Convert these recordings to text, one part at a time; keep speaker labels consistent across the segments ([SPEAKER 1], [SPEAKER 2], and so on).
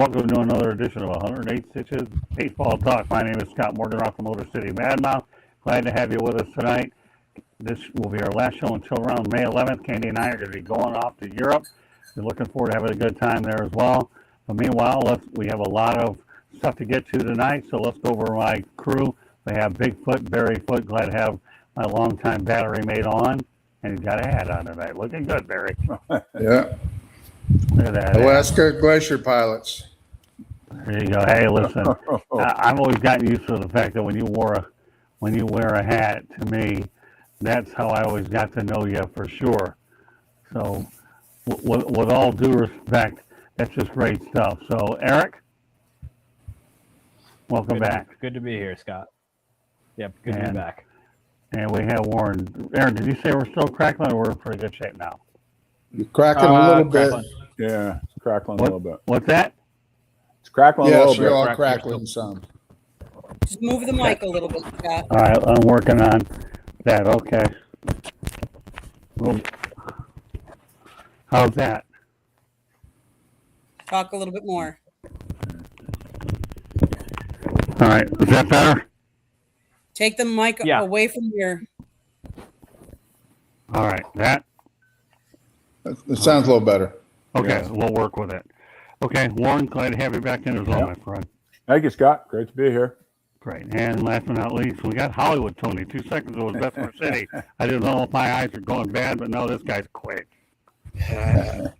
[SPEAKER 1] welcome to another edition of 108 Stitches Baseball Talk. My name is Scott Morgan off the Motor City Madmouth. Glad to have you with us tonight. This will be our last show until around May 11th. Candy and I are going to be going off to Europe. We're looking forward to having a good time there as well. But meanwhile, we have a lot of stuff to get to tonight, so let's go over my crew. We have Bigfoot, Barry Foot. Glad to have my longtime battery mate on. And he's got a hat on tonight. Looking good, Barry.
[SPEAKER 2] Yeah.
[SPEAKER 1] Look at that.
[SPEAKER 2] Alaska Glacier Pilots.
[SPEAKER 1] There you go. Hey, listen, I've always gotten used to the fact that when you wear a hat, to me, that's how I always got to know you for sure. So, with all due respect, that's just great stuff. So, Eric, welcome back.
[SPEAKER 3] Good to be here, Scott. Yep, good to be back.
[SPEAKER 1] And we have Warren. Aaron, did you say we're still crackling, or we're in pretty good shape now?
[SPEAKER 2] You're cracking a little bit.
[SPEAKER 4] Yeah, it's crackling a little bit.
[SPEAKER 1] What's that?
[SPEAKER 4] It's crackling a little
[SPEAKER 2] Yes,
[SPEAKER 4] bit.
[SPEAKER 2] you are crackling some.
[SPEAKER 5] Just move the mic a little bit, Scott.
[SPEAKER 1] All right, I'm working on that. Okay. Well, how's that?
[SPEAKER 5] Talk a little bit more.
[SPEAKER 1] All right, is that better?
[SPEAKER 5] Take the mic away from your.
[SPEAKER 1] All right, that.
[SPEAKER 2] It sounds a little better.
[SPEAKER 1] Okay,
[SPEAKER 4] Yeah.
[SPEAKER 1] We'll work with it. Okay, Warren, glad to have you back in as well, my friend.
[SPEAKER 4] Thank you, Scott. Great to be here.
[SPEAKER 1] Great. And last but not least, we got Hollywood Tony. 2 seconds ago was Bessemer City. I didn't know if my eyes are going bad, but no, this guy's quick.
[SPEAKER 6] Had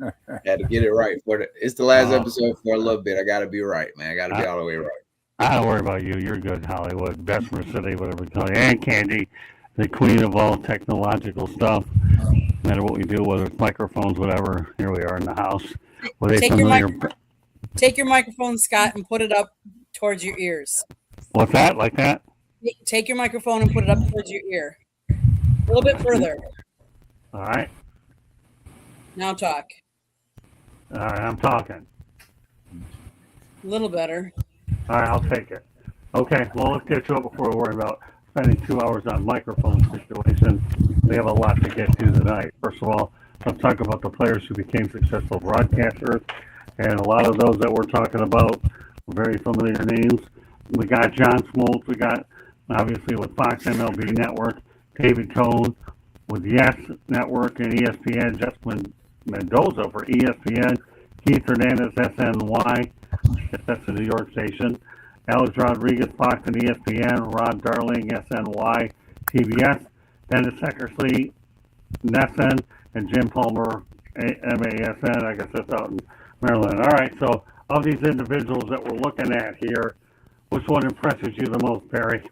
[SPEAKER 6] to get it right. It's the last episode for a little bit. I got to be right, man. I got to be all the way right.
[SPEAKER 1] I don't worry about you. You're good, Hollywood, Bessemer City, whatever we call you. And Candy, the queen of all technological stuff. No matter what we do, whether it's microphones, whatever, here we are in the house.
[SPEAKER 5] Take your microphone, Scott, and put it up towards your ears.
[SPEAKER 1] What's that? Like that?
[SPEAKER 5] Take your microphone and put it up towards your ear. A little bit further.
[SPEAKER 1] All right.
[SPEAKER 5] Now talk.
[SPEAKER 1] All right, I'm talking.
[SPEAKER 5] A little better.
[SPEAKER 1] All right, I'll take it. Okay, well, let's get to it before we worry about spending 2 hours on microphone situation. We have a lot to get to tonight. First of all, let's talk about the players who became successful broadcasters. And a lot of those that we're talking about, very familiar names. We got John Smoltz. We got, obviously, with Fox MLB Network, David Cohn with Yes Network and ESPN, Jess Mendoza for ESPN, Keith Hernandez, SNY, that's the New York station, Alex Rodriguez, Fox and ESPN, Rod Darling, SNY, TBS, Dennis Eckersley, NESN, and Jim Palmer, MASN, I guess that's out in Maryland. All right, so of these individuals that we're looking at here, which one impresses you the most, Barry?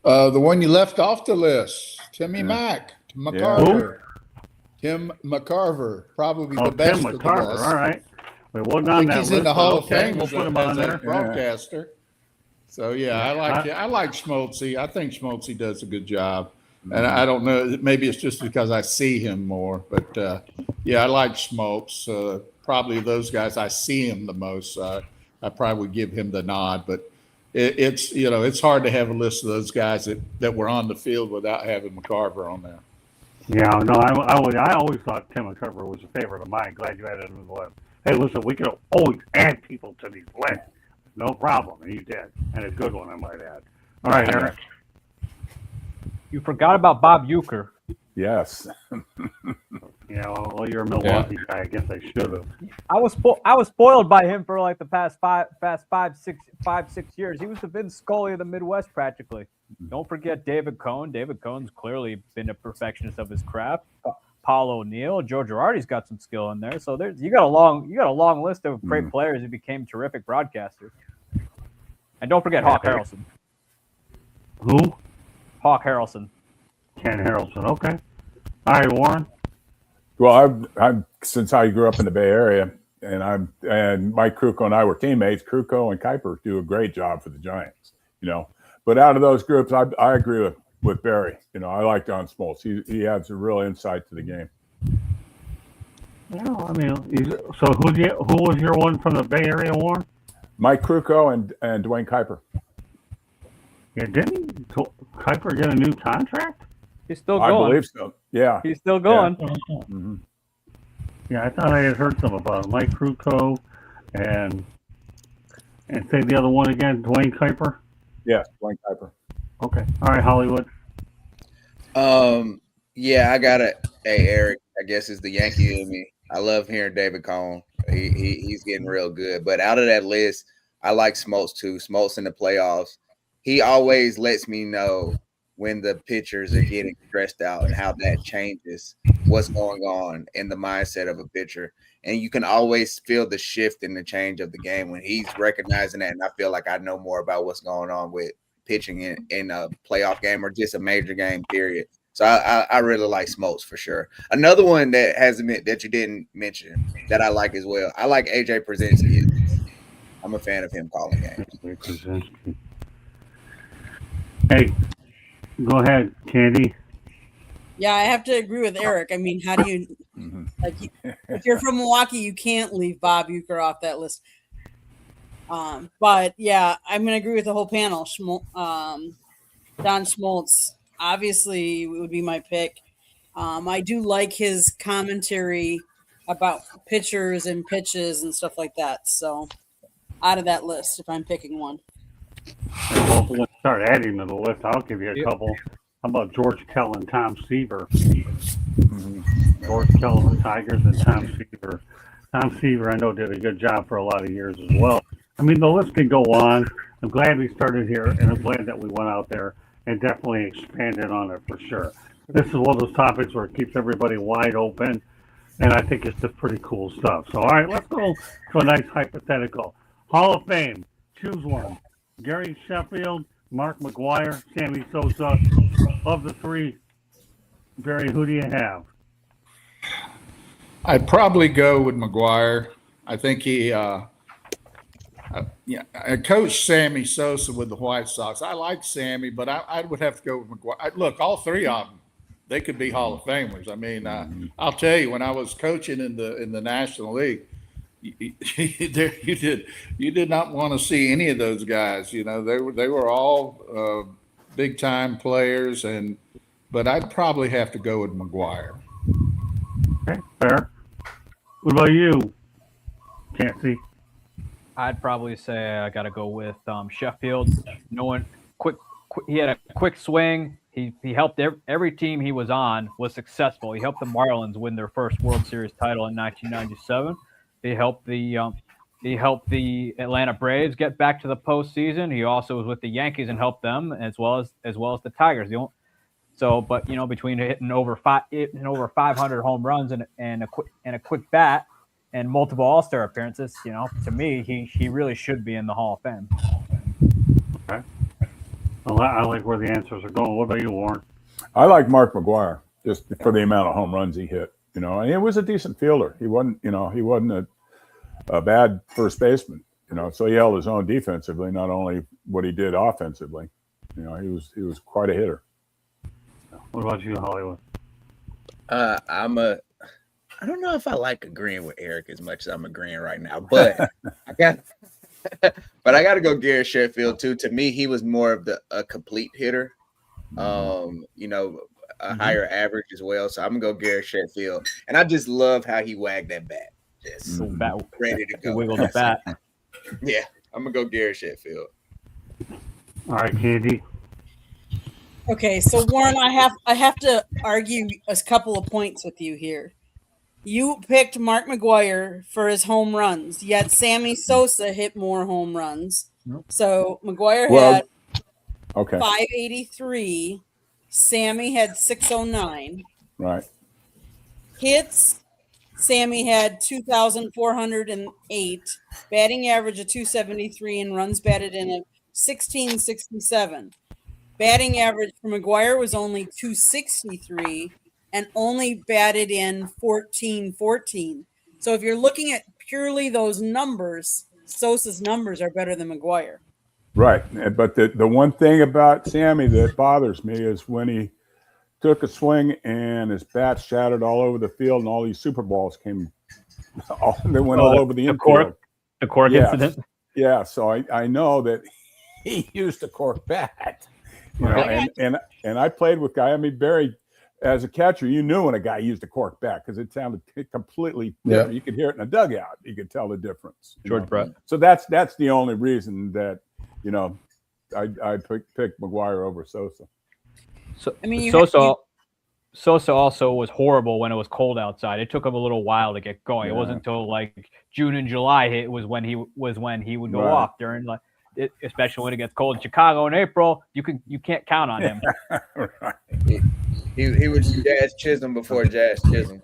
[SPEAKER 2] The one you left off the list, Timmy Mack, McCarver. Tim McCarver, probably the best
[SPEAKER 1] Tim
[SPEAKER 2] of the
[SPEAKER 1] McCarver,
[SPEAKER 2] best.
[SPEAKER 1] all right. We wasn't
[SPEAKER 2] I
[SPEAKER 1] on
[SPEAKER 2] think
[SPEAKER 1] that
[SPEAKER 2] he's
[SPEAKER 1] list,
[SPEAKER 2] in the Hall of
[SPEAKER 1] okay,
[SPEAKER 2] Fame
[SPEAKER 1] we'll
[SPEAKER 2] as
[SPEAKER 1] put him on
[SPEAKER 2] a
[SPEAKER 1] there.
[SPEAKER 2] broadcaster. So, yeah, I like Schmaltzy. I think Schmaltzy does a good job. And I don't know, maybe it's just because I see him more. But, yeah, I like Schmaltz. Probably those guys, I see him the most. I probably would give him the nod. But it's hard to have a list of those guys that were on the field without having McCarver on there.
[SPEAKER 1] Yeah, no, I always thought Tim McCarver was a favorite of mine. Glad you added him to the list. Hey, listen, we could always add people to these lists. No problem. And you did. And a good one, I might add. All right, Eric.
[SPEAKER 3] You forgot about Bob Uecker.
[SPEAKER 4] Yes.
[SPEAKER 1] Yeah, well, you're a Milwaukee guy. I guess I should have.
[SPEAKER 3] I was spoiled by him for like the past five, 6 years. He was the Vin Scully of the Midwest practically. Don't forget David Cohn. David Cohn's clearly been a perfectionist of his craft. Paul O'Neill, Joe Girardi's got some skill in there. So you got a long list of great players who became terrific broadcasters. And don't forget Hawk Harrelson.
[SPEAKER 1] Who?
[SPEAKER 3] Hawk Harrelson.
[SPEAKER 1] Ken Harrelson. Okay. All right, Warren.
[SPEAKER 4] Well, I've since I grew up in the Bay Area, and Mike Krukow and I were teammates. Krukow and Kuiper do a great job for the Giants, But out of those groups, I agree with Barry. I like John Smoltz. He has a real insight to the game.
[SPEAKER 1] Well, I mean, so who was your one from the Bay Area, Warren?
[SPEAKER 4] Mike Krukow and Dwayne Kuiper.
[SPEAKER 1] Yeah, didn't Kuiper get a new contract?
[SPEAKER 3] He's still going.
[SPEAKER 4] I believe so. Yeah.
[SPEAKER 3] He's still going.
[SPEAKER 1] Yeah. Mm-hmm. Yeah, I thought I had heard some about Mike Krukow and And say the other one again, Dwayne Kuiper.
[SPEAKER 4] Yeah, Dwayne Kuiper.
[SPEAKER 1] Okay. All right, Hollywood.
[SPEAKER 6] Yeah, I got it. Hey, Eric, I guess it's the Yankee in me. I love hearing David Cone. He's getting real good. But out of that list, I like Smoltz too. Smoltz in the playoffs. He always lets me know when the pitchers are getting stressed out and how that changes what's going on in the mindset of a pitcher. And you can always feel the shift in the change of the game when he's recognizing that. And I feel like I know more about what's going on with pitching in a playoff game or just a major game, period. So I really like Smoltz for sure. Another one that that you didn't mention that I like as well. I like AJ Przinsky. I'm a fan of him calling games.
[SPEAKER 1] Hey, go ahead, Candy.
[SPEAKER 5] Yeah, I have to agree with Eric. I mean, how do you if you're from Milwaukee, you can't leave Bob Uecker off that list. But yeah, I'm gonna agree with the whole panel. Don Schmaltz obviously would be my pick. I do like his commentary about pitchers and pitches and stuff like that. So out of that list, if I'm picking one.
[SPEAKER 1] Well, if we start adding to the list, I'll give you a couple. How about George Kell and Tom Seaver? George Kell of the Tigers and Tom Seaver. Tom Seaver, I know, did a good job for a lot of years as well. I mean, the list can go on. I'm glad we started here, and I'm glad that we went out there and definitely expanded on it for sure. This is one of those topics where it keeps everybody wide open, and I think it's just pretty cool stuff. So, all right, let's go to a nice hypothetical. Hall of Fame, choose one. Gary Sheffield, Mark McGwire, Sammy Sosa. Of the three, Barry, who do you have?
[SPEAKER 2] I'd probably go with McGwire. I think he I coached Sammy Sosa with the White Sox. I like Sammy, but I would have to go with McGwire. Look, all three of them, they could be Hall of Famers. I mean, I'll tell you, when I was coaching in the National League, you did not want to see any of those guys. You know, they were all big time players, but I'd probably have to go with McGwire.
[SPEAKER 1] Okay, fair. What about you, Canty?
[SPEAKER 3] I'd probably say I got to go with Sheffield. He had a quick swing. He helped every team he was on was successful. He helped the Marlins win their first World Series title in 1997. He helped the Atlanta Braves get back to the postseason. He also was with the Yankees and helped them as well as the Tigers. But between hitting over 500 home runs and a quick bat and multiple All-Star appearances, to me, he really should be in the Hall of Fame.
[SPEAKER 1] Okay. Well, I like where the answers are going. What about you, Warren?
[SPEAKER 4] I like Mark McGwire just for the amount of home runs he hit. And he was a decent fielder. He wasn't a bad first baseman. So he held his own defensively, not only what he did offensively. He was quite a hitter.
[SPEAKER 1] What about you, Hollywood?
[SPEAKER 6] I don't know if I like agreeing with Eric as much as I'm agreeing right now, but I got to go Gary Sheffield too. To me, he was more of a complete hitter. A higher average as well. So I'm gonna go Gary Sheffield, and I just love how he wagged that bat, just ready to go.
[SPEAKER 3] Wiggle the bat.
[SPEAKER 6] Yeah, I'm gonna go Gary Sheffield.
[SPEAKER 1] All right, Candy.
[SPEAKER 5] Okay, so Warren, I have to argue a couple of points with you here. You picked Mark McGwire for his home runs, yet Sammy Sosa hit more home runs. So McGwire had 583. Sammy had 609.
[SPEAKER 4] Right.
[SPEAKER 5] Hits, Sammy had 2,408. Batting average of 273 and runs batted in at 1667. Batting average for McGwire was only 263 and only batted in 1414. So if you're looking at purely those numbers, Sosa's numbers are better than McGwire.
[SPEAKER 4] Right. But the one thing about Sammy that bothers me is when he took a swing and his bat shattered all over the field and all these Super Balls came they went all over the infield.
[SPEAKER 3] The cork incident.
[SPEAKER 4] Yeah. So I know that he used a cork bat. And I played with guy. I mean, Barry as a catcher, you knew when a guy used a cork bat because it sounded completely different.
[SPEAKER 2] Yeah.
[SPEAKER 4] You could hear it in a dugout. You could tell the difference.
[SPEAKER 3] George Brett.
[SPEAKER 4] So that's the only reason that, I picked McGuire over Sosa.
[SPEAKER 3] So,
[SPEAKER 5] I mean,
[SPEAKER 3] Sosa also was horrible when it was cold outside. It took him a little while to get going.
[SPEAKER 4] Yeah.
[SPEAKER 3] It wasn't until like June and July it was when he would go
[SPEAKER 4] Right.
[SPEAKER 3] off during especially when it gets cold in Chicago in April. You can't count on him.
[SPEAKER 4] Right.
[SPEAKER 6] He was Jazz Chisholm before Jazz Chisholm.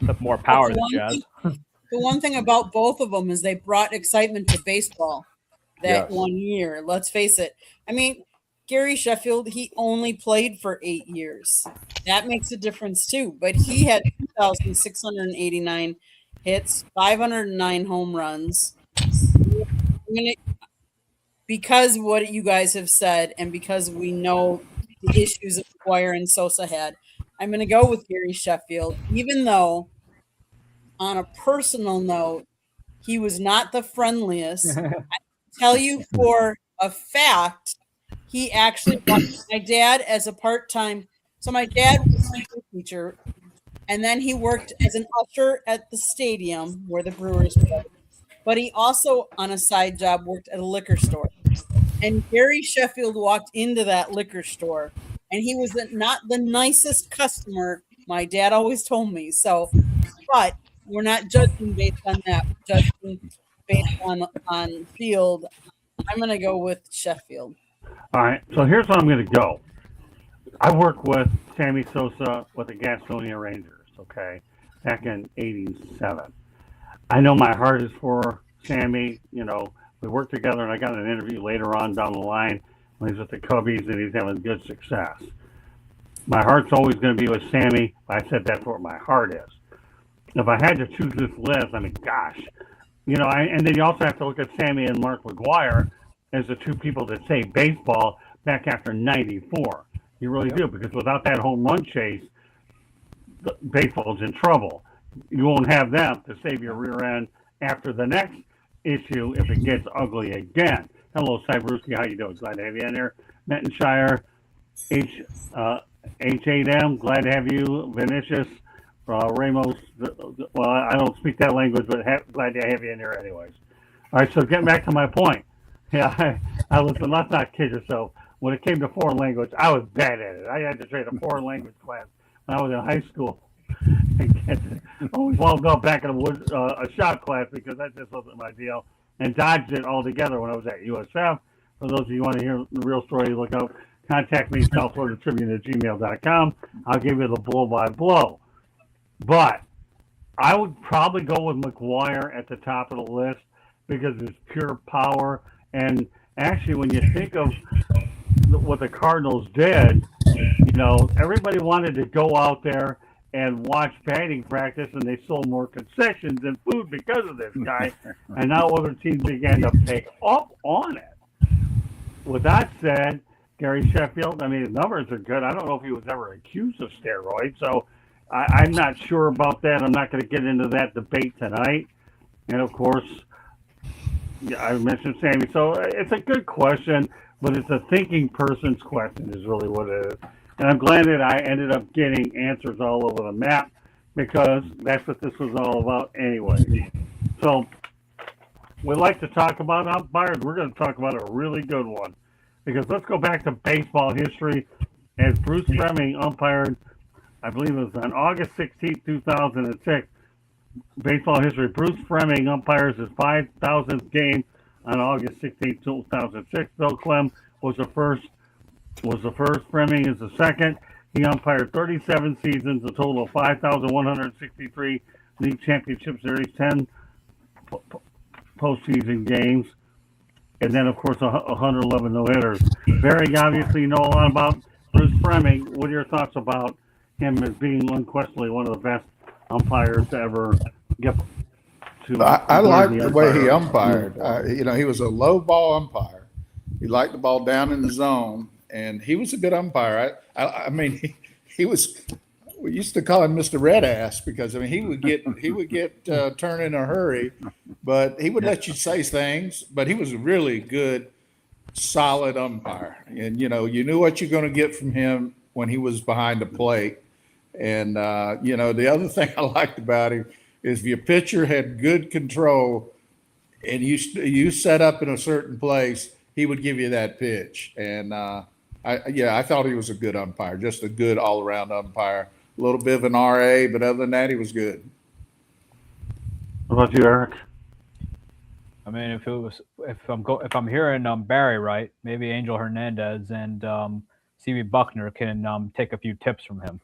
[SPEAKER 3] Took more power than
[SPEAKER 5] That's
[SPEAKER 3] Jazz.
[SPEAKER 5] the one thing about both of them is they brought excitement to baseball that
[SPEAKER 4] Yes.
[SPEAKER 5] 1 year. Let's face it. I mean, Gary Sheffield, he only played for 8 years. That makes a difference too. But he had 2,689 hits, 509 home runs. Because what you guys have said, and because we know the issues that McGuire and Sosa had, I'm going to go with Gary Sheffield, even though on a personal note, he was not the friendliest. I tell you for a fact, he actually worked my dad as a part-time. So my dad was a school teacher, and then he worked as an usher at the stadium where the Brewers played. But he also, on a side job, worked at a liquor store. And Gary Sheffield walked into that liquor store, and he was not the nicest customer. My dad always told me. So, but we're not judging based on that. We're judging based on field. I'm going to go with Sheffield.
[SPEAKER 1] All right, so here's where I'm going to go. I worked with Sammy Sosa with the Gastonia Rangers, okay, back in '87. I know my heart is for Sammy. We worked together, and I got an interview later on down the line when he's with the Cubbies, and he's having good success. My heart's always going to be with Sammy. I said that's what my heart is. If I had to choose this list, I mean, gosh, and then you also have to look at Sammy and Mark McGuire as the two people that saved baseball back after '94. You really do, because without that home run chase, baseball's in trouble. You won't have them to save your rear end after the next issue if it gets ugly again. Hello, Cybruski. How you doing? Glad to have you in here. Mentonshire, H8M. Glad to have you. Vinicius, Ramos. Well, I don't speak that language, but glad to have you in here anyways. All right, so getting back to my point. Yeah, I listen, let's not kid yourself. When it came to foreign language, I was bad at it. I had to take a foreign language class when I was in high school. Always wound up back in a shop class because that just wasn't my deal, and dodged it altogether when I was at USF. For those of you who want to hear the real story, look out. Contact me, southfloridatribune@gmail.com. I'll give you the blow-by-blow. But I would probably go with McGuire at the top of the list because it's pure power. And actually, when you think of what the Cardinals did, everybody wanted to go out there and watch batting practice, and they sold more concessions and food because of this guy. And now other teams began to take up on it. With that said, Gary Sheffield, I mean, his numbers are good. I don't know if he was ever accused of steroids, so I'm not sure about that. I'm not going to get into that debate tonight. And, of course, I mentioned Sammy. So it's a good question, but it's a thinking person's question is really what it is. And I'm glad that I ended up getting answers all over the map because that's what this was all about anyway. So we like to talk about umpires. We're going to talk about a really good one because let's go back to baseball history as Bruce Fleming umpired, I believe it was on August 16, 2006. Baseball history. Bruce Fleming umpires his 5,000th game on August 16, 2006. Bill Clem was the first. Fleming is the second. He umpired 37 seasons, a total of 5,163 league championship series, 10 postseason games, and then, of course, 111 no-hitters. Barry, obviously, you know a lot about Bruce Fleming. What are your thoughts about him as being unquestionably one of the best umpires to ever get to?
[SPEAKER 2] I like the way he umpired. He was a low ball umpire. He liked the ball down in the zone, and he was a good umpire. I mean, he was. We used to call him Mr. Red Ass because he would get turned in a hurry, but he would let you say things. But he was a really good, solid umpire, and you knew what you're going to get from him when he was behind the plate. And, the other thing I liked about him is if your pitcher had good control and you set up in a certain place, he would give you that pitch. And, I thought he was a good umpire, just a good all-around umpire. A little bit of an RA, but other than that, he was good.
[SPEAKER 1] What about you, Eric?
[SPEAKER 3] I mean, if I'm hearing Barry right, maybe Angel Hernandez and CB Buckner can take a few tips from him.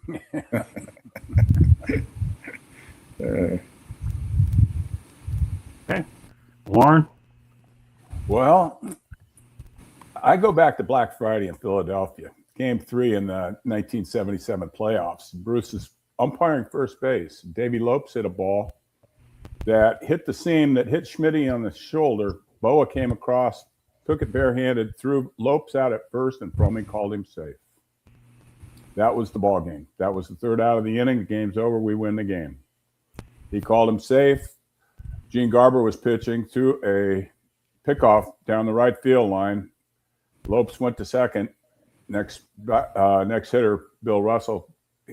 [SPEAKER 1] Okay, Warren.
[SPEAKER 4] Well, I go back to Black Friday in Philadelphia, Game 3 in the 1977 playoffs. Bruce is umpiring first base. Davey Lopes hit a ball that hit the seam, that hit Schmitty on the shoulder. Boa came across, took it barehanded, threw Lopes out at first, and Fromming called him safe. That was the ball game. That was the third out of the inning. The game's over. We win the game. He called him safe. Gene Garber was pitching, threw a pickoff down the right field line. Lopes went to second. Next hitter, Bill Russell,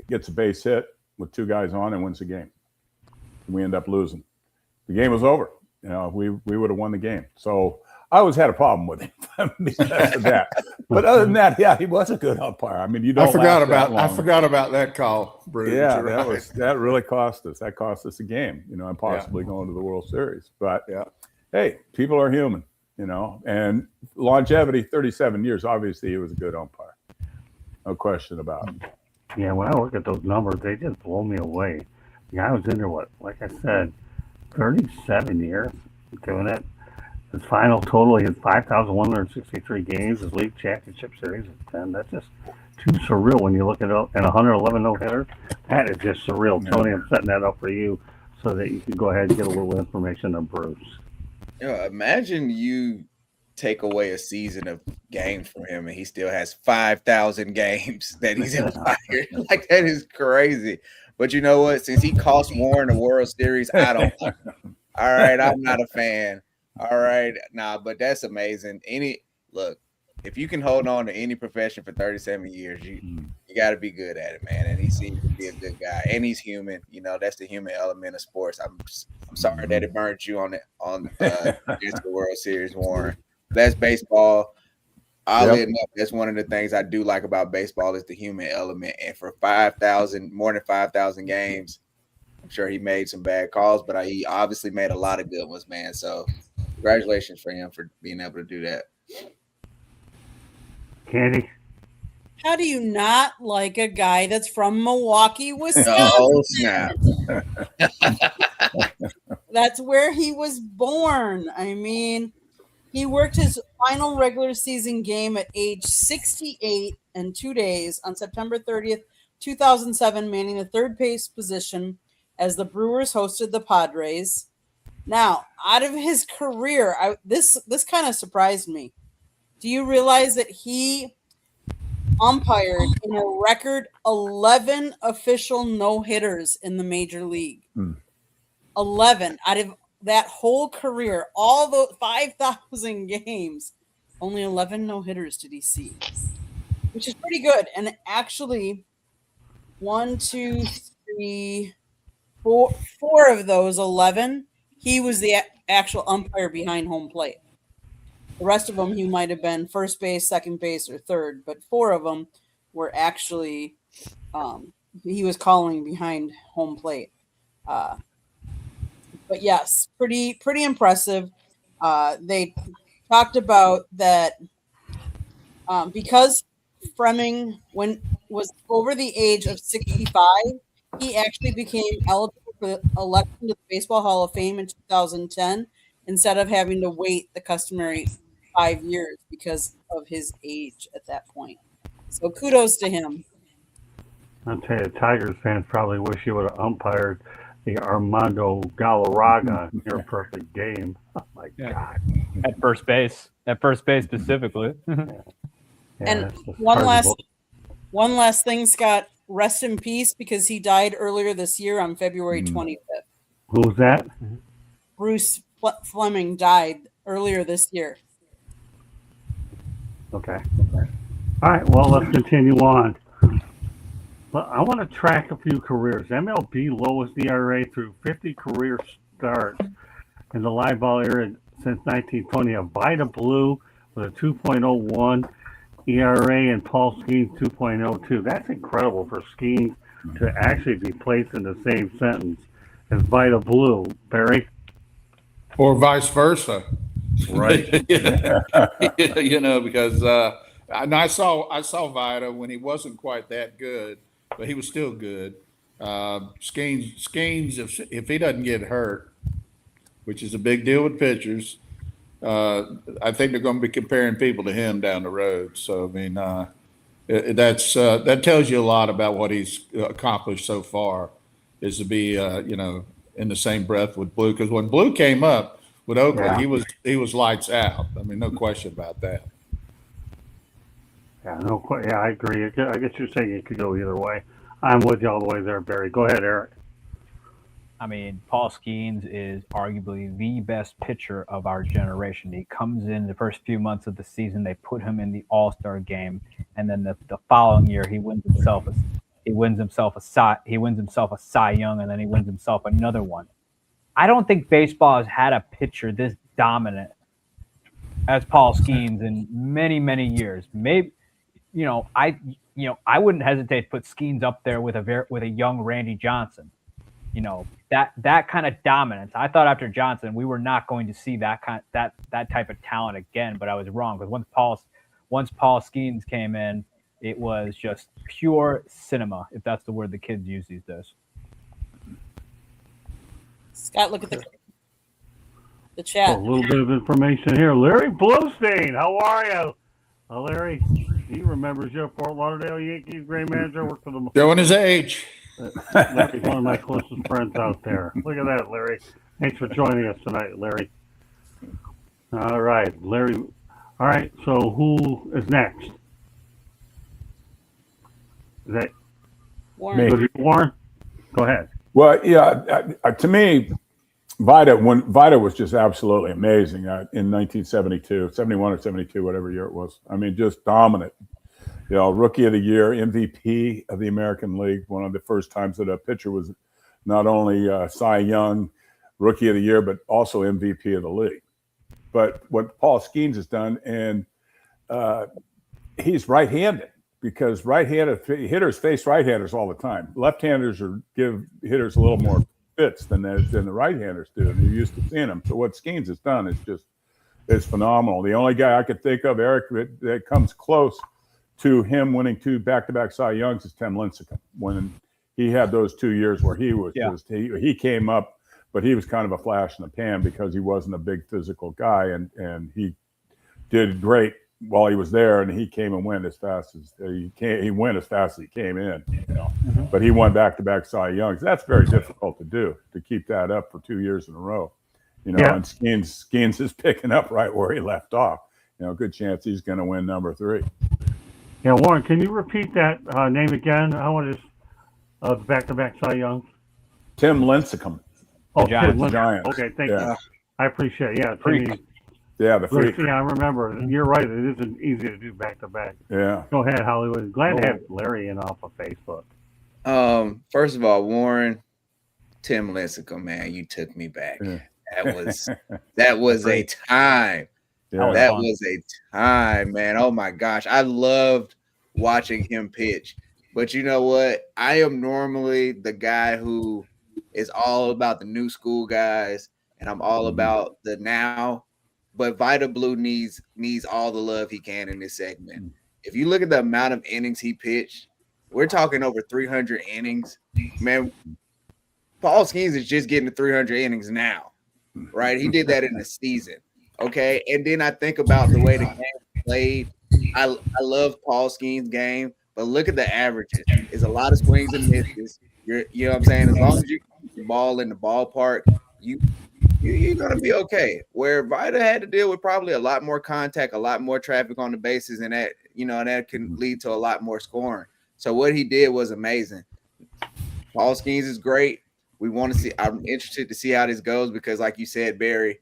[SPEAKER 4] gets a base hit with two guys on and wins the game. We end up losing. The game was over. We would have won the game. So I always had a problem with him because of that. But other than that, yeah, he was a good umpire. I mean, you don't.
[SPEAKER 2] I forgot about that call, Bruce.
[SPEAKER 4] Yeah, that really cost us. That cost us a game. And possibly going to the World Series. But hey, people are human. And longevity, 37 years. Obviously, he was a good umpire. No question about it.
[SPEAKER 1] Yeah, when I look at those numbers, they just blow me away. The guy was in there, like I said, 37 years doing it. His final total, he had 5,163 games. His league championship series is 10. That's just too surreal when you look at it. And 111 no-hitters, that is just surreal. Yeah. Tony, I'm setting that up for you so that you can go ahead and get a little information on Bruce.
[SPEAKER 6] Imagine you take away a season of games from him and he still has 5,000 games that he's umpired. Like, that is crazy. But you know what? Since he cost Warren a World Series, I don't like him. All right, I'm not a fan. All right, but that's amazing. If you can hold on to any profession for 37 years, you got to be good at it, man. And he seems to be a good guy, and he's human. That's the human element of sports. I'm sorry that it burned you on the World Series, Warren. That's baseball. Oddly enough, that's one of the things I do like about baseball is the human element. And for more than 5,000 games, I'm sure he made some bad calls, but he obviously made a lot of good ones, man. So congratulations for him for being able to do that.
[SPEAKER 1] Candy?
[SPEAKER 5] How do you not like a guy that's from Milwaukee, Wisconsin?
[SPEAKER 6] Oh, snap.
[SPEAKER 5] That's where he was born. I mean, he worked his final regular season game at age 68 and 2 days on September 30th, 2007, manning the third base position as the Brewers hosted the Padres. Now, out of his career, this kind of surprised me. Do you realize that he umpired in a record 11 official no-hitters in the major league? 11 out of that whole career, all the 5,000 games, only 11 no-hitters did he see, which is pretty good. And actually, 4 of those 11, he was the actual umpire behind home plate. The rest of them, he might have been first base, second base, or third, but 4 of them were actually he was calling behind home plate. But yes, pretty impressive. They talked about that because Fromming was over the age of 65, he actually became eligible for election to the Baseball Hall of Fame in 2010 instead of having to wait the customary 5 years because of his age at that point. So kudos to him.
[SPEAKER 1] I'll tell you, Tigers fans probably wish he would have umpired the Armando Galarraga near perfect game. Oh my God!
[SPEAKER 3] At first base specifically.
[SPEAKER 5] And one last thing, Scott. Rest in peace, because he died earlier this year on February 25th.
[SPEAKER 1] Who's that?
[SPEAKER 5] Bruce Fleming died earlier this year.
[SPEAKER 1] Okay. All right. Well, let's continue on. But I want to track a few careers. MLB lowest ERA through 50 career starts in the live ball era since 1920. A Vida Blue with a 2.01 ERA and Paul Skeens 2.02. That's incredible for Skeens to actually be placed in the same sentence as Vida Blue, Barry.
[SPEAKER 2] Or vice versa.
[SPEAKER 1] Right.
[SPEAKER 2] Because and I saw Vida when he wasn't quite that good, but he was still good. Skeens, if he doesn't get hurt, which is a big deal with pitchers, I think they're going to be comparing people to him down the road. So I mean, that tells you a lot about what he's accomplished so far. Is to be in the same breath with Blue, because when Blue came up with Oakland, he was lights out. I mean, no question about that.
[SPEAKER 1] Yeah, yeah, I agree. I guess you're saying it could go either way. I'm with you all the way there, Barry. Go ahead, Eric.
[SPEAKER 3] I mean, Paul Skeens is arguably the best pitcher of our generation. He comes in the first few months of the season, they put him in the All-Star game, and then the following year he wins himself a Cy Young, and then he wins himself another one. I don't think baseball has had a pitcher this dominant as Paul Skeens in many, many years. Maybe, I wouldn't hesitate to put Skeens up there with a young Randy Johnson. That kind of dominance. I thought after Johnson we were not going to see that type of talent again, but I was wrong, because once Paul Skeens came in, it was just pure cinema, if that's the word the kids use these days.
[SPEAKER 5] Scott, look at the chat.
[SPEAKER 1] A little bit of information here. Larry Bluestein, how are you? Larry, he remembers you, Fort Lauderdale Yankees great manager, worked for the.
[SPEAKER 2] Showing his age.
[SPEAKER 1] Larry's one of my closest friends out there. Look at that, Larry. Thanks for joining us tonight, Larry. All right, Larry. All right, so who is next? Is that
[SPEAKER 5] Warren?
[SPEAKER 1] Warren? Go ahead.
[SPEAKER 4] Well, yeah, to me, Vida was just absolutely amazing in 1972, 71 or 72, whatever year it was. I mean, just dominant. Rookie of the year, MVP of the American League. One of the first times that a pitcher was not only Cy Young, Rookie of the Year, but also MVP of the league. But what Paul Skeens has done, and he's right-handed, because right-handed hitters face right-handers all the time. Left-handers give hitters a little more fits than the right-handers do, and you're used to seeing them. So what Skeens has done is phenomenal. The only guy I could think of, Eric, that comes close to him winning 2 back-to-back Cy Youngs is Tim Lincecum, when he had those 2 years where he was he came up, but he was kind of a flash in the pan because he wasn't a big physical guy, and he did great while he was there, and he came and went as fast as he went as fast as he came in, But he won back-to-back Cy Youngs. That's very difficult to do, to keep that up for 2 years in a row, And Skeens is picking up right where he left off. Good chance he's going to win number 3.
[SPEAKER 1] Yeah, Warren, can you repeat that name again? How it is back-to-back Cy Young?
[SPEAKER 4] Tim Lincecum.
[SPEAKER 1] Oh,
[SPEAKER 4] Giants.
[SPEAKER 1] Tim
[SPEAKER 4] Giants.
[SPEAKER 1] Okay, thank you. I appreciate it. Yeah,
[SPEAKER 4] the freak.
[SPEAKER 1] Yeah, I remember. You're right. It isn't easy to do back-to-back.
[SPEAKER 4] Yeah.
[SPEAKER 1] Go ahead, Hollywood. Glad to have Larry in off of Facebook.
[SPEAKER 6] First of all, Warren, Tim Lincecum, man, you took me back. Yeah. That was a time.
[SPEAKER 4] Yeah.
[SPEAKER 6] That was a time, man. Oh my gosh. I loved watching him pitch. But you know what? I am normally the guy who is all about the new school guys, and I'm all about the now. But Vida Blue needs all the love he can in this segment. If you look at the amount of innings he pitched, we're talking over 300 innings. Man, Paul Skeens is just getting to 300 innings now, right? He did that in the season, okay? And then I think about the way the game played. I love Paul Skeens' game, but look at the averages. It's a lot of swings and misses. You know what I'm saying? As long as you keep the ball in the ballpark, you're going to be okay. Where Vida had to deal with probably a lot more contact, a lot more traffic on the bases, and that can lead to a lot more scoring. So what he did was amazing. Paul Skeens is great. We want to see. I'm interested to see how this goes because, like you said, Barry,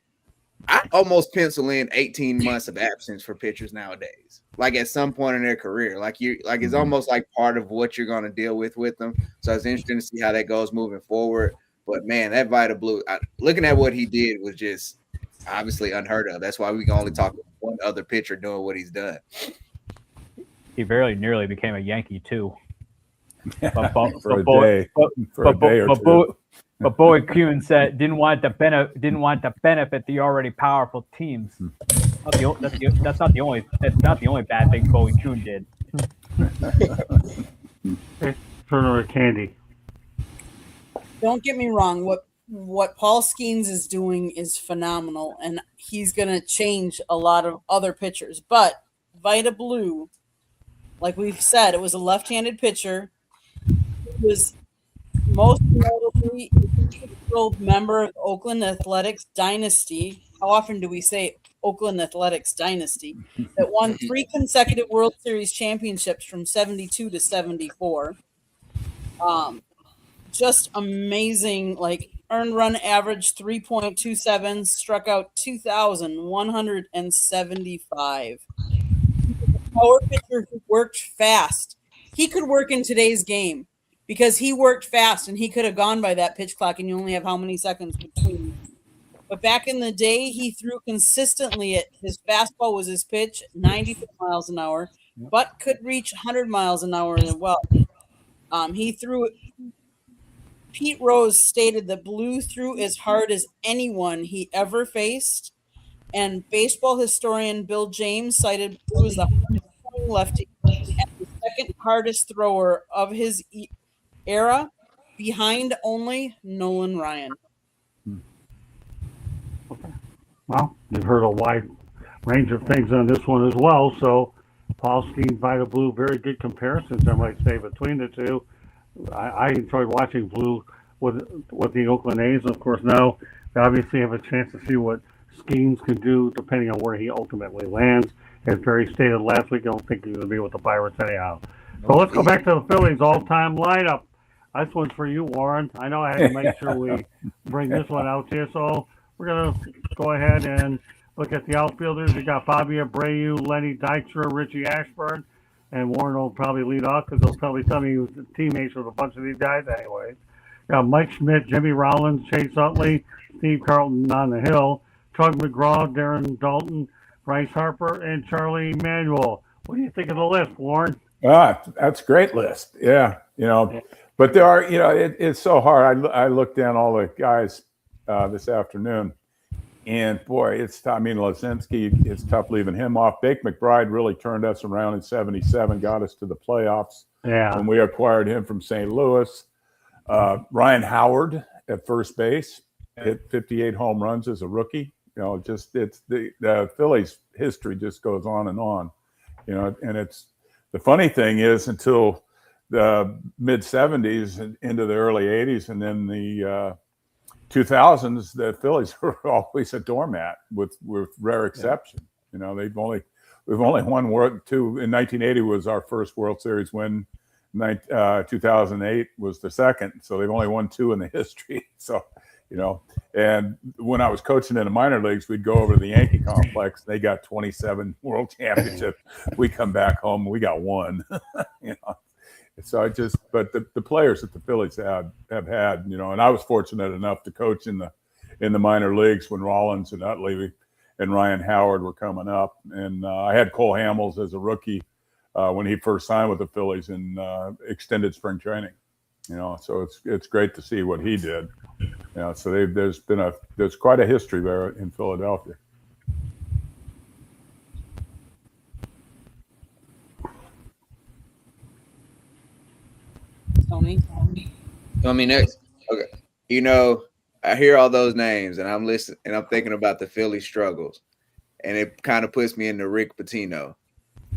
[SPEAKER 6] I almost pencil in 18 months of absence for pitchers nowadays. Like at some point in their career, it's almost like part of what you're going to deal with them. So it's interesting to see how that goes moving forward. But man, that Vita Blue, looking at what he did was just obviously unheard of. That's why we can only talk about one other pitcher doing what he's done.
[SPEAKER 3] He very nearly became a Yankee too. But Bowie Kuhn said didn't want to benefit the already powerful teams. That's not the only bad thing Bowie Kuhn did.
[SPEAKER 1] Turner Candy.
[SPEAKER 5] Don't get me wrong. What Paul Skeens is doing is phenomenal, and he's going to change a lot of other pitchers. But Vita Blue, like we've said, it was a left-handed pitcher. He was most notably a 6-year-old member of Oakland Athletics dynasty. How often do we say Oakland Athletics dynasty? That won 3 consecutive World Series championships from 72 to 74. Just amazing, like earned run average 3.27, struck out 2,175. Power pitcher who worked fast. He could work in today's game because he worked fast and he could have gone by that pitch clock and you only have how many seconds between. But back in the day, he threw consistently at his fastball was his pitch, 94 miles an hour, but could reach 100 miles an hour as well. He threw it. Pete Rose stated that Blue threw as hard as anyone he ever faced, and baseball historian Bill James cited Blue as the hardest throwing lefty and the second hardest thrower of his era, behind only Nolan Ryan.
[SPEAKER 1] Well, you've heard a wide range of things on this one as well. So, Paul Skeens, Vita Blue, very good comparisons, I might say, between the two. I enjoyed watching Blue with the Oakland A's. Of course, now they obviously have a chance to see what Skeens can do depending on where he ultimately lands. As Barry stated last week, I don't think he's going to be with the Pirates anyhow. So let's go back to the Phillies all-time lineup. This one's for you, Warren. I know I had to make sure we bring this one out to you. So we're going to go ahead and look at the outfielders. We got Bobby Abreu, Lenny Dykstra, Richie Ashburn. And Warren will probably lead off because he'll probably tell me he was teammates with a bunch of these guys anyways. Got Mike Schmidt, Jimmy Rollins, Chase Utley, Steve Carlton on the hill, Tug McGraw, Darren Dalton, Bryce Harper, and Charlie Emanuel. What do you think of the list, Warren?
[SPEAKER 4] That's a great list. Yeah, but there are, it's so hard. I looked down all the guys this afternoon. And boy, it's tough. I mean, Lazinski, it's tough leaving him off. Bake McBride really turned us around in '77, got us to the playoffs.
[SPEAKER 1] Yeah.
[SPEAKER 4] When we acquired him from St. Louis. Ryan Howard at first base hit 58 home runs as a rookie. It's the Phillies history just goes on. And it's the funny thing is until the mid '70s and into the early '80s, and then the 2000s, the Phillies were always a doormat with rare exception. We've only won two. In 1980 was our first World Series win. 2008 was the second. So they've only won 2 in the history. So, and when I was coaching in the minor leagues, we'd go over to the Yankee complex. They got 27 world championships. We come back home, we got 1. So but the players that the Phillies have had, and I was fortunate enough to coach in the minor leagues when Rollins and Utley and Ryan Howard were coming up, and I had Cole Hamels as a rookie when he first signed with the Phillies in extended spring training. So it's great to see what he did. So there's quite a history there in Philadelphia.
[SPEAKER 5] Tony.
[SPEAKER 6] I mean, next. Okay. I hear all those names and I'm listening and I'm thinking about the Philly struggles, and it kind of puts me into Rick Pitino.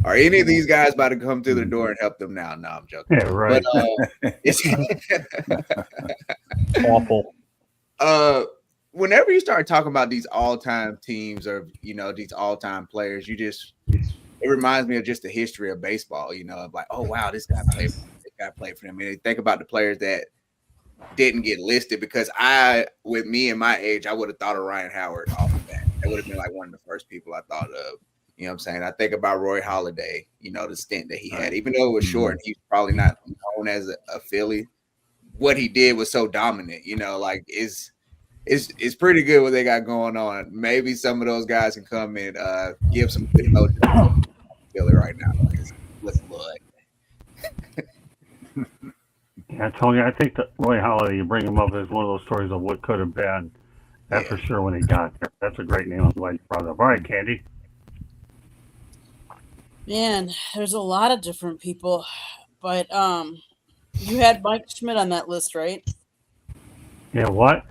[SPEAKER 6] Are any of these guys about to come through the door and help them now? No, I'm joking.
[SPEAKER 1] Yeah, right.
[SPEAKER 6] But, it's
[SPEAKER 3] Awful.
[SPEAKER 6] Whenever you start talking about these all-time teams or these all-time players, it reminds me of just the history of baseball. Of like, oh wow, this guy played for them. And you think about the players that didn't get listed because with me and my age, I would have thought of Ryan Howard off of that. That would have been like one of the first people I thought of. You know what I'm saying? I think about Roy Halladay, the stint that he had, even though it was short and he's probably not known as a Philly. What he did was so dominant, like it's pretty good what they got going on. Maybe some of those guys can come and give some good emotion to Philly right now. Let's look.
[SPEAKER 1] Yeah, Tony, I think that Roy Halladay, you bring him up as one of those stories of what could have been. That's for sure when he got there. That's a great name. I'm glad you brought it up. All right, Candy.
[SPEAKER 5] Man, there's a lot of different people, but you had Mike Schmidt on that list, right?
[SPEAKER 1] Yeah, what?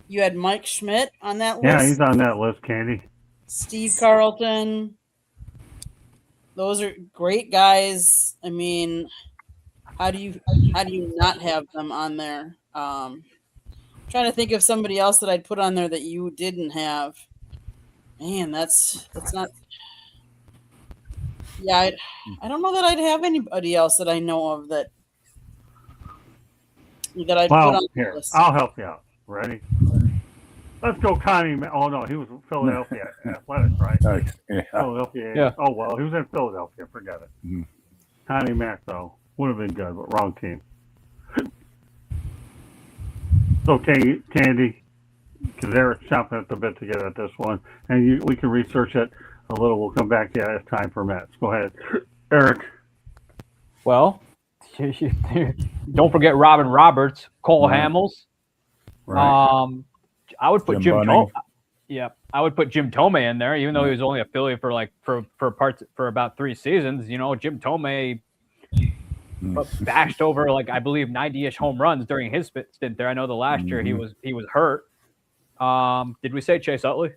[SPEAKER 5] You had Mike Schmidt on that list?
[SPEAKER 1] Yeah, he's on that list, Candy.
[SPEAKER 5] Steve Carlton. Those are great guys. I mean, how do you not have them on there? Trying to think of somebody else that I'd put on there that you didn't have. Man, that's not. Yeah, I don't know that I'd have anybody else that I know of that I'd put on
[SPEAKER 1] here,
[SPEAKER 5] the list.
[SPEAKER 1] I'll help you out. Ready? Let's go, Connie. Oh no, he was in Philadelphia Athletics, right?
[SPEAKER 4] Yeah.
[SPEAKER 1] Philadelphia.
[SPEAKER 3] Yeah.
[SPEAKER 1] Oh well, he was in Philadelphia. Forget it.
[SPEAKER 4] Mhm.
[SPEAKER 1] Connie Mack though would have been good, but wrong team. Okay, Candy, because Eric's chomping at the bit to get at this one, and we can research it a little. We'll come back to it as time permits. Go ahead, Eric.
[SPEAKER 3] Well, don't forget Robin Roberts, Cole
[SPEAKER 4] Right.
[SPEAKER 3] Hamels.
[SPEAKER 1] Right.
[SPEAKER 3] I would put
[SPEAKER 4] Jim
[SPEAKER 3] Jim
[SPEAKER 4] Bunning.
[SPEAKER 3] Thome. Yeah, I would put Jim Thome in there, even though he was only a Philly for about 3 seasons. Jim Thome bashed over I believe 90-ish home runs during his stint there. I know the last year he was hurt. Did we say Chase Utley?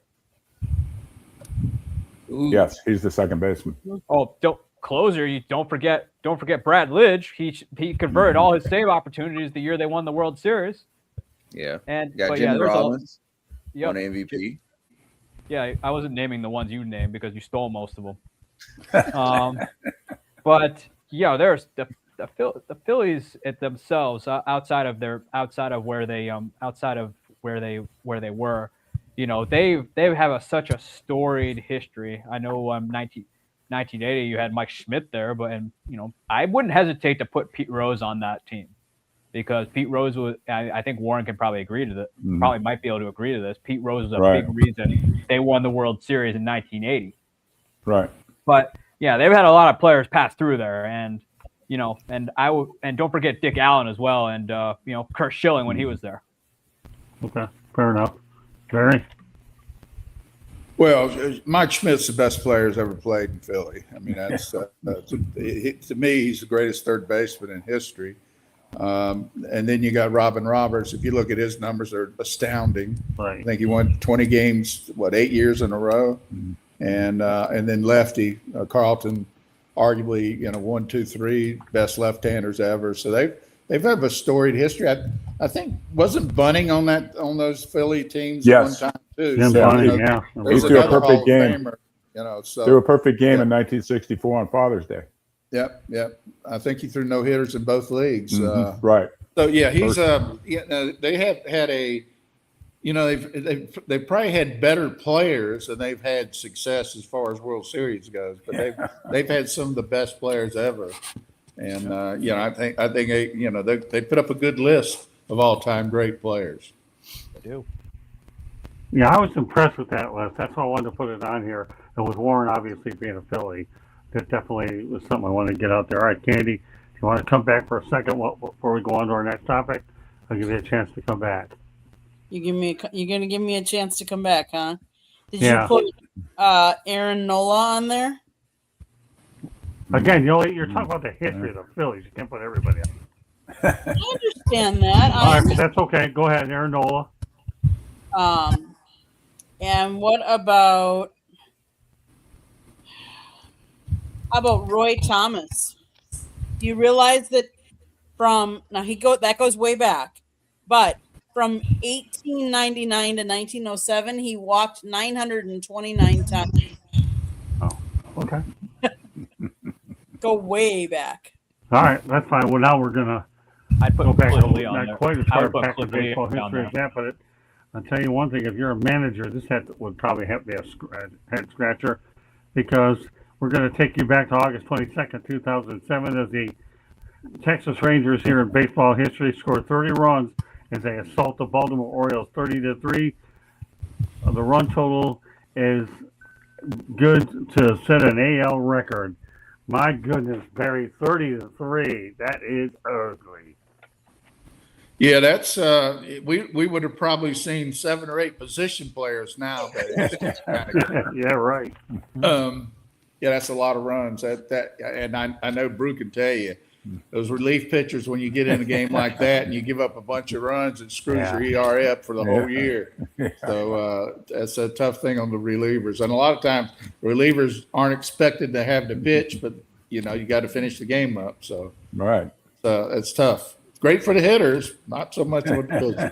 [SPEAKER 4] Yes, he's the second baseman.
[SPEAKER 3] Oh, closer. You don't forget Brad Lidge. He converted all his save opportunities the year they won the World Series.
[SPEAKER 6] Yeah.
[SPEAKER 3] And
[SPEAKER 6] Got Jimmy Rollins
[SPEAKER 3] Yep.
[SPEAKER 6] on MVP.
[SPEAKER 3] Yeah, I wasn't naming the ones you named because you stole most of them. But yeah, there's the Phillies at themselves outside of where they were. They have such a storied history. I know 1980 you had Mike Schmidt there, but I wouldn't hesitate to put Pete Rose on that team. Because Pete Rose was, I think Warren can probably agree to that. Probably might be able to agree to this. Pete Rose was a big reason they won the World Series in 1980.
[SPEAKER 4] Right.
[SPEAKER 3] But yeah, they've had a lot of players pass through there, and and don't forget Dick Allen as well, and Kurt Schilling when he was there.
[SPEAKER 1] Okay, fair enough. Jerry.
[SPEAKER 2] Well, Mike Schmidt's the best player who's ever played in Philly. I mean, that's to me, he's the greatest third baseman in history. And then you got Robin Roberts. If you look at his numbers, they're astounding.
[SPEAKER 1] Right.
[SPEAKER 2] I think he won 20 games, 8 years in a row, and then lefty Carlton, arguably 1, 2, 3 best left-handers ever. So they've had a storied history. I think wasn't Bunning on those Philly teams
[SPEAKER 4] Yes.
[SPEAKER 2] one time too.
[SPEAKER 1] Jim
[SPEAKER 2] So,
[SPEAKER 1] Bunning, yeah.
[SPEAKER 2] there's
[SPEAKER 4] He threw a
[SPEAKER 2] another
[SPEAKER 4] perfect
[SPEAKER 2] Hall of
[SPEAKER 4] game.
[SPEAKER 2] Famer, so
[SPEAKER 4] Threw a perfect game in 1964 on Father's Day.
[SPEAKER 2] Yep. I think he threw no hitters in both leagues.
[SPEAKER 4] Right.
[SPEAKER 2] So yeah, he's they have had they've probably had better players and they've had success as far as World Series goes, but they've had some of the best players ever. And I think they put up a good list of all-time great players.
[SPEAKER 3] They do.
[SPEAKER 1] Yeah, I was impressed with that list. That's why I wanted to put it on here. And with Warren obviously being a Philly, that definitely was something I wanted to get out there. All right, Candy, if you want to come back for a second before we go on to our next topic, I'll give you a chance to come back.
[SPEAKER 5] You're gonna give me a chance to come back, huh? Did
[SPEAKER 1] Yeah.
[SPEAKER 5] you put Aaron Nola on there?
[SPEAKER 1] Again, you're talking about the history of the Phillies. You can't put everybody on.
[SPEAKER 5] I understand that.
[SPEAKER 1] All right, that's okay. Go ahead, Aaron Nola.
[SPEAKER 5] And what about how about Roy Thomas? Do you realize that that goes way back, but from 1899 to 1907, he walked 929 times.
[SPEAKER 1] Oh, okay.
[SPEAKER 5] Go way back.
[SPEAKER 1] All right, that's fine. Well, now we're gonna
[SPEAKER 3] I'd put
[SPEAKER 1] go back.
[SPEAKER 3] Cliff Lee on
[SPEAKER 1] Not
[SPEAKER 3] there.
[SPEAKER 1] quite as
[SPEAKER 3] I
[SPEAKER 1] far
[SPEAKER 3] would put
[SPEAKER 1] back in
[SPEAKER 3] Cliff Lee
[SPEAKER 1] baseball
[SPEAKER 3] down
[SPEAKER 1] history
[SPEAKER 3] there.
[SPEAKER 1] as that, but I'll tell you one thing: if you're a manager, this would probably have to be a head scratcher, because we're going to take you back to August 22nd, 2007, as the Texas Rangers here in baseball history scored 30 runs as they assault the Baltimore Orioles 30-3. The run total is good to set an AL record. My goodness, Barry, 30-3. That is ugly.
[SPEAKER 2] Yeah, that's we would have probably seen 7 or 8 position players nowadays.
[SPEAKER 1] Yeah, right.
[SPEAKER 2] Yeah, that's a lot of runs. And I know Brew can tell you those relief pitchers, when you get in a game like that and you give up a bunch of runs, it screws your ERA up for the whole year. So that's a tough thing on the relievers. And a lot of times relievers aren't expected to have to pitch, but you got to finish the game up. So it's tough. Great for the hitters, not so much for the pitchers.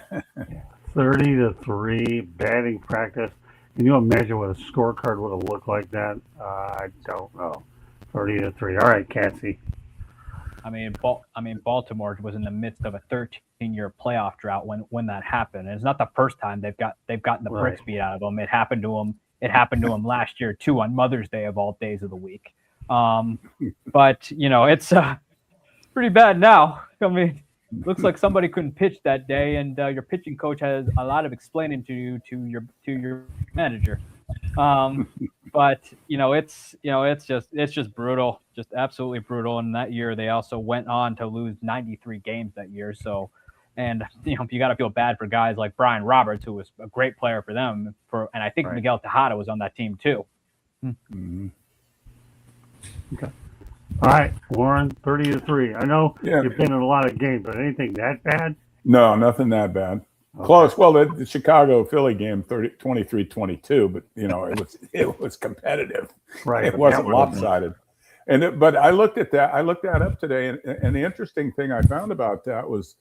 [SPEAKER 1] 30-3 batting practice. Can you imagine what a scorecard would have looked like that? I don't know. 30-3. All right, Cassie.
[SPEAKER 3] I mean, Baltimore was in the midst of a 13-year playoff drought when that happened. And it's not the first time they've gotten the bricks beat out of them. It happened to them. It happened to them last year too, on Mother's Day of all days of the week. But it's pretty bad now. I mean, looks like somebody couldn't pitch that day, and your pitching coach has a lot of explaining to your manager. But it's just brutal, just absolutely brutal. And that year they also went on to lose 93 games that year. So, and you got to feel bad for guys like Brian Roberts, who was a great player for them. And I think Miguel Tejada was on that team too.
[SPEAKER 1] Mm-hmm. Okay. All right, Warren, 30-3. I know you've been in a lot of games, but anything that bad?
[SPEAKER 4] No, nothing that bad. Okay. Close. Well, the Chicago Philly game, 23-22, but it was competitive.
[SPEAKER 1] Right.
[SPEAKER 4] It wasn't lopsided. But I looked at that. I looked that up today, and the interesting thing I found about that was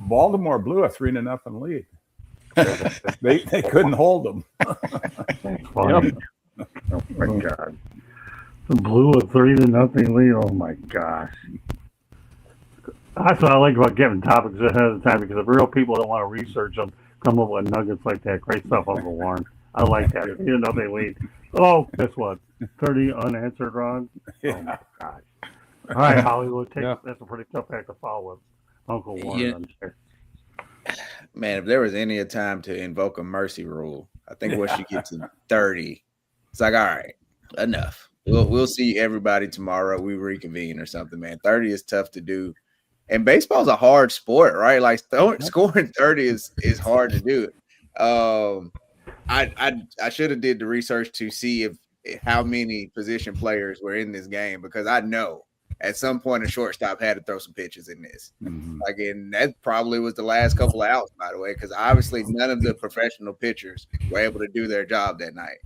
[SPEAKER 4] Baltimore blew a 3-0 lead. They couldn't hold them.
[SPEAKER 1] Funny. Oh my God. Blew a 3-0 lead. Oh my gosh. That's what I like about getting topics ahead of the time, because if real people don't want to research them, come up with nuggets like that. Great stuff, Uncle Warren. I like that. 3-0 lead. Oh, guess what? 30 unanswered runs. Oh my gosh. All right, Hollywood. That's a pretty tough act to follow with Uncle Warren.
[SPEAKER 6] Man, if there was any time to invoke a mercy rule, I think once you get to 30, it's like, all right, enough. We'll see everybody tomorrow. We reconvene or something, man. 30 is tough to do. And baseball's a hard sport, right? Like scoring 30 is hard to do. I should have did the research to see how many position players were in this game, because I know at some point a shortstop had to throw some pitches in this. Mm-hmm. Like, and that probably was the last couple of outs, by the way, because obviously none of the professional pitchers were able to do their job that night.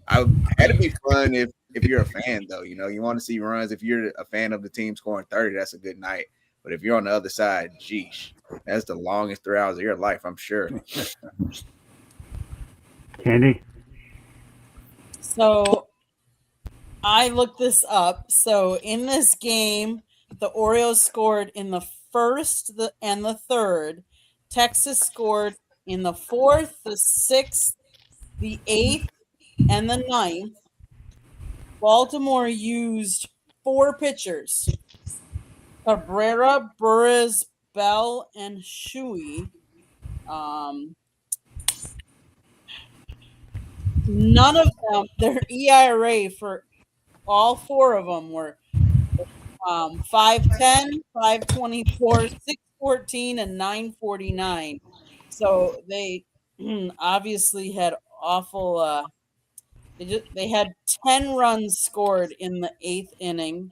[SPEAKER 6] I had to be fun if you're a fan, though. You want to see runs. If you're a fan of the team scoring 30, that's a good night. But if you're on the other side, geesh, that's the longest 3 hours of your life, I'm sure.
[SPEAKER 1] Candy?
[SPEAKER 5] So I looked this up. So in this game, the Orioles scored in the first and the third. Texas scored in the fourth, the sixth, the eighth, and the ninth. Baltimore used 4 pitchers: Cabrera, Burris, Bell, and Shuey. None of them, their ERA for all 4 of them were 5.10, 5.24, 6.14, and 9.49. So they obviously had awful. They had 10 runs scored in the 8th inning,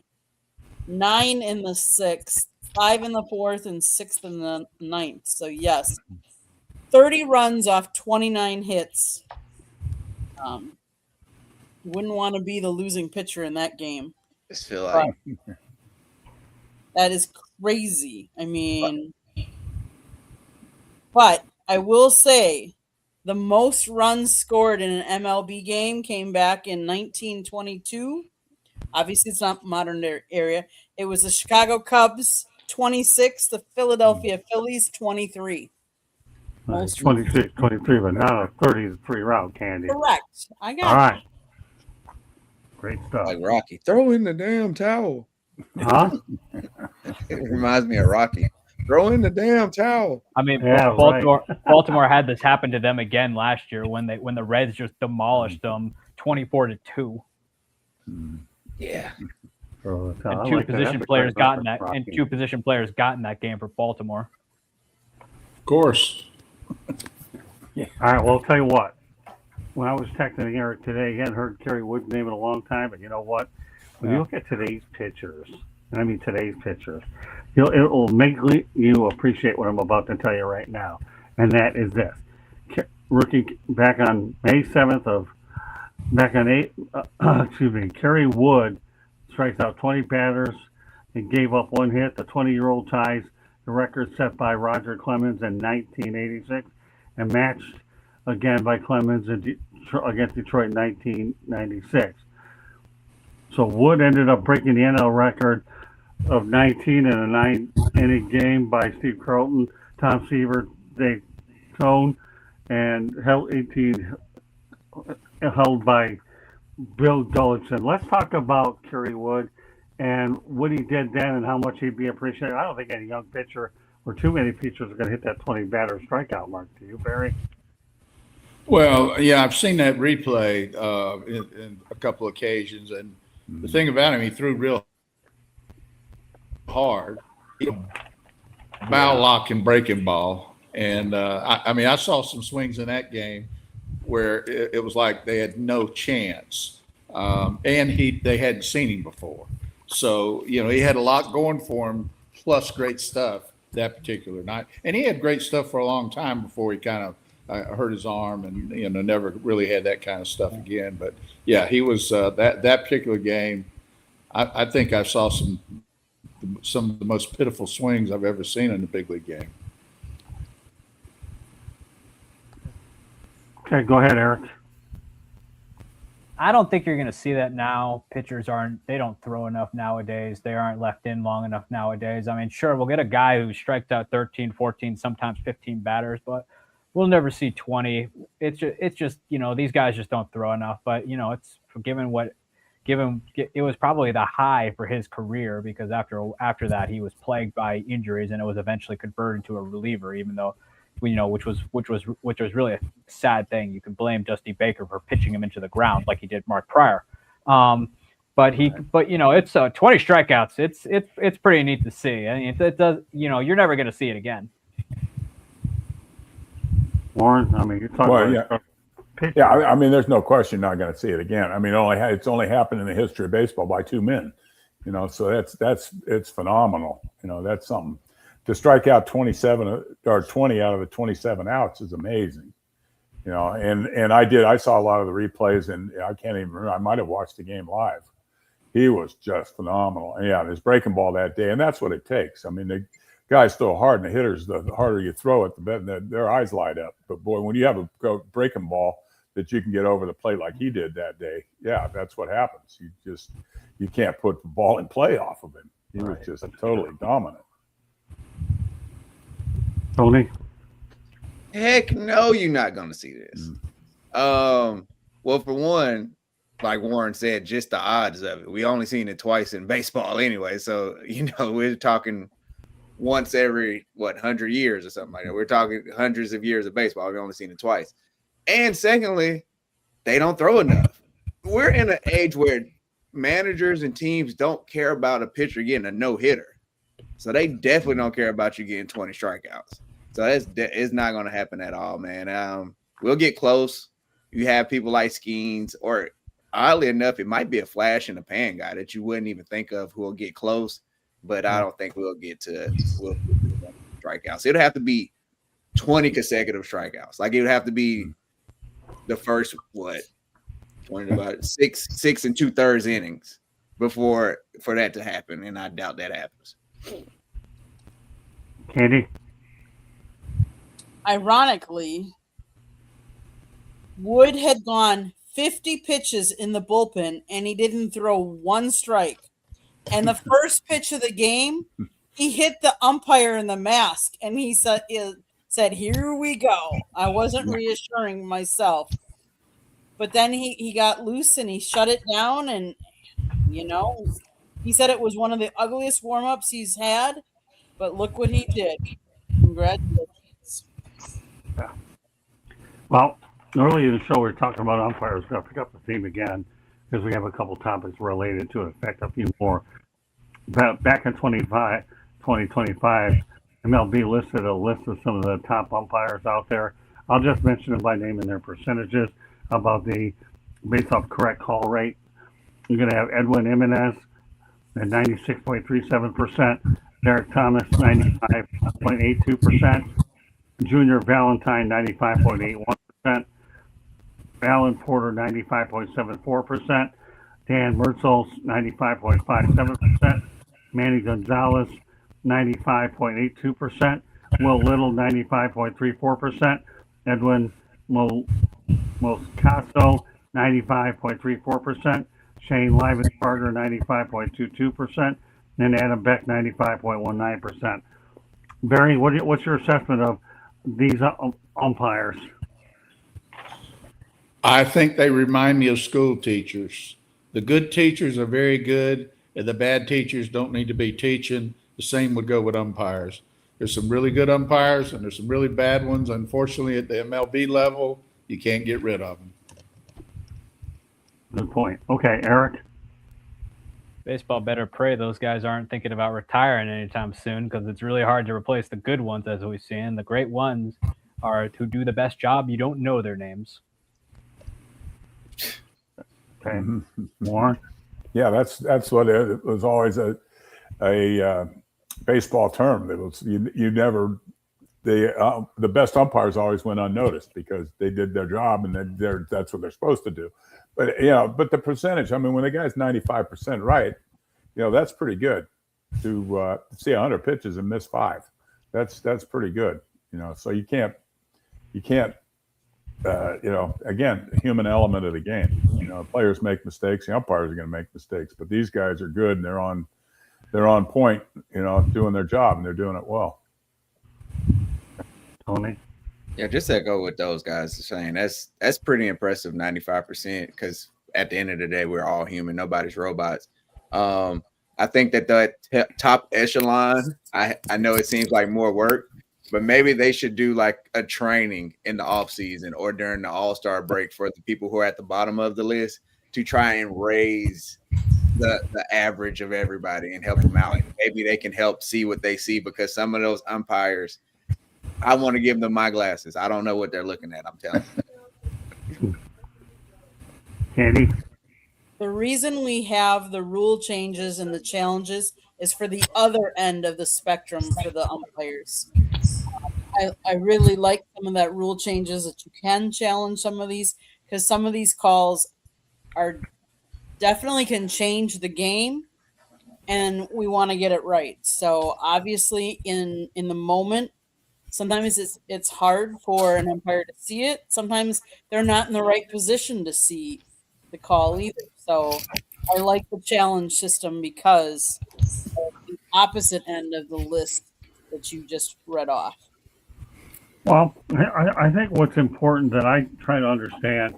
[SPEAKER 5] 9 in the 6th, 5 in the 4th, and 6 in the 9th. So yes, 30 runs off 29 hits. Wouldn't want to be the losing pitcher in that game.
[SPEAKER 6] I just feel like
[SPEAKER 5] that is crazy. I mean, but I will say the most runs scored in an MLB game came back in 1922. Obviously, it's not modern area. It was the Chicago Cubs 26, the Philadelphia Phillies 23. Most
[SPEAKER 1] 26, 23, but not a 33 route, Candy.
[SPEAKER 5] correct. I got
[SPEAKER 1] All
[SPEAKER 5] it.
[SPEAKER 1] right. Great stuff.
[SPEAKER 6] Like Rocky, throw in the damn towel.
[SPEAKER 1] Huh?
[SPEAKER 6] It reminds me of Rocky. Throw in the damn towel.
[SPEAKER 3] I mean,
[SPEAKER 1] Yeah,
[SPEAKER 3] Baltimore had this happen to them again last year when the Reds just demolished them 24-2.
[SPEAKER 6] Yeah.
[SPEAKER 1] So, I
[SPEAKER 3] And
[SPEAKER 1] like
[SPEAKER 3] two
[SPEAKER 1] that.
[SPEAKER 3] position
[SPEAKER 1] That's a
[SPEAKER 3] players
[SPEAKER 1] great
[SPEAKER 3] got in
[SPEAKER 1] reference,
[SPEAKER 3] that, and
[SPEAKER 1] Rocky.
[SPEAKER 3] 2 position players got in that game for Baltimore.
[SPEAKER 2] Of course.
[SPEAKER 1] All right, well, I'll tell you what. When I was texting Eric today, again, heard Kerry Wood's name in a long time, but you know what? When you look at today's pitchers, and I mean today's pitchers, it will make you appreciate what I'm about to tell you right now, and that is this. Rookie back on May 7th Kerry Wood strikes out 20 batters and gave up 1 hit. The 20-year-old ties the record set by Roger Clemens in 1986 and matched again by Clemens against Detroit in 1996. So Wood ended up breaking the NL record of 19 in a 9-inning game by Steve Carlton, Tom Seaver, Dave Cone, and held 18 held by Bill Gullickson. Let's talk about Kerry Wood and what he did then and how much he'd be appreciated. I don't think any young pitcher or too many pitchers are going to hit that 20 batter strikeout mark. Do you, Barry?
[SPEAKER 2] Well, yeah, I've seen that replay in a couple of occasions, and the thing about him, he threw real hard, bow lock and breaking ball, and I mean, I saw some swings in that game where it was like they had no chance, and they hadn't seen him before, so he had a lot going for him, plus great stuff that particular night, and he had great stuff for a long time before he kind of hurt his arm and never really had that kind of stuff again. But yeah, he was that particular game. I think I saw some of the most pitiful swings I've ever seen in a big league game.
[SPEAKER 1] Okay, go ahead, Eric.
[SPEAKER 3] I don't think you're going to see that now. Pitchers they don't throw enough nowadays. They aren't left in long enough nowadays. I mean, sure, we'll get a guy who strikes out 13, 14, sometimes 15 batters, but we'll never see 20. It's just these guys just don't throw enough. But it's it was probably the high for his career, because after that he was plagued by injuries, and it was eventually converted to a reliever, even though which was really a sad thing. You can blame Dusty Baker for pitching him into the ground like he did Mark Pryor. But it's 20 strikeouts. It's pretty neat to see. I mean, it does. You're never going to see it again.
[SPEAKER 1] Warren, I mean, you're talking about pitching.
[SPEAKER 4] Yeah, I mean, there's no question not going to see it again. I mean, it's only happened in the history of baseball by 2 men. So it's phenomenal. That's something. To strike out 27 or 20 out of the 27 outs is amazing. And I saw a lot of the replays, and I can't even remember. I might have watched the game live. He was just phenomenal. And yeah, his breaking ball that day, and that's what it takes. I mean, the guys throw hard, and the hitters, the harder you throw it, the better their eyes light up. But boy, when you have a breaking ball that you can get over the plate like he did that day, yeah, that's what happens. You can't put the ball in play off of him. He was just totally dominant.
[SPEAKER 1] Tony?
[SPEAKER 6] Heck no, you're not going to see this. Well, for one, like Warren said, just the odds of it. We only seen it twice in baseball anyway. So, we're talking once every, 100 years or something like that. We're talking hundreds of years of baseball. We've only seen it twice. And secondly, they don't throw enough. We're in an age where managers and teams don't care about a pitcher getting a no-hitter. So they definitely don't care about you getting 20 strikeouts. So it's not going to happen at all, man. We'll get close. You have people like Skeens, or oddly enough, it might be a flash in the pan guy that you wouldn't even think of who will get close. But I don't think we'll get to strikeouts. It'll have to be 20 consecutive strikeouts. Like, it would have to be the first, about 6 2/3 innings for that to happen. And I doubt that happens.
[SPEAKER 1] Candy?
[SPEAKER 5] Ironically, Wood had gone 50 pitches in the bullpen, and he didn't throw one strike. And the first pitch of the game, he hit the umpire in the mask, and he said, "Here we go." I wasn't reassuring myself. But then he got loose and he shut it down, and he said it was one of the ugliest warm-ups he's had, but look what he did. Congratulations.
[SPEAKER 1] Well, earlier in the show, we were talking about umpires. We're going to pick up the theme again because we have a couple topics related to it. In fact, a few more. Back in 2025, MLB listed a list of some of the top umpires out there. I'll just mention them by name and their percentages about the based off correct call rate. You're going to have Edwin Jimenez at 96.37%, Derek Thomas 95.82%, Junior Valentine 95.81%, Alan Porter 95.74%, Dan Mertzels 95.57%, Manny Gonzalez 95.82%, Will Little 95.34%, Edwin Moscato 95.34%, Shane Livensparger 95.22%, and Adam Beck 95.19%. Barry, what's your assessment of these umpires?
[SPEAKER 2] I think they remind me of school teachers. The good teachers are very good, and the bad teachers don't need to be teaching. The same would go with umpires. There's some really good umpires, and there's some really bad ones. Unfortunately, at the MLB level, you can't get rid of them.
[SPEAKER 1] Good point. Okay, Eric.
[SPEAKER 3] Baseball better pray those guys aren't thinking about retiring anytime soon, because it's really hard to replace the good ones, as we've seen. The great ones are to do the best job. You don't know their names.
[SPEAKER 1] Okay. More.
[SPEAKER 4] Yeah, that's what it was always a baseball term. It was you never the best umpires always went unnoticed because they did their job and that's what they're supposed to do. But but the percentage. I mean, when the guy's 95% right, that's pretty good. To see 100 pitches and miss 5, that's pretty good. So you can't. Again, the human element of the game. Players make mistakes. The umpires are going to make mistakes, but these guys are good and they're on point. Doing their job and they're doing it well.
[SPEAKER 1] Tony.
[SPEAKER 6] Yeah, just echo what those guys are saying. That's pretty impressive, 95%. Because at the end of the day, we're all human. Nobody's robots. I think that top echelon. I know it seems like more work. But maybe they should do like a training in the off season or during the All-Star break for the people who are at the bottom of the list to try and raise the average of everybody and help them out. Maybe they can help see what they see, because some of those umpires, I want to give them my glasses. I don't know what they're looking at. I'm telling you.
[SPEAKER 1] Candy.
[SPEAKER 5] The reason we have the rule changes and the challenges is for the other end of the spectrum for the umpires. I really like some of that rule changes that you can challenge some of these, because some of these calls are definitely can change the game, and we want to get it right. So obviously in the moment, sometimes it's hard for an umpire to see it. Sometimes they're not in the right position to see the call either. So I like the challenge system because of the opposite end of the list that you just read off.
[SPEAKER 1] Well, I think what's important that I try to understand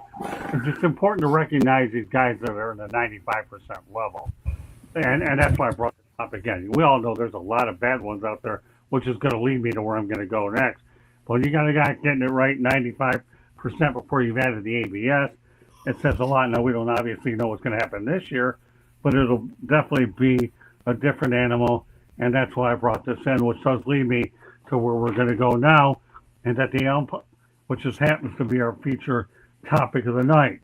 [SPEAKER 1] is it's important to recognize these guys that are in the 95% level. And that's why I brought this up again. We all know there's a lot of bad ones out there, which is going to lead me to where I'm going to go next. But you got a guy getting it right 95% before you've added the ABS. It says a lot. Now, we don't obviously know what's going to happen this year, but it'll definitely be a different animal. And that's why I brought this in, which does lead me to where we're going to go now. And that which just happens to be our feature topic of the night,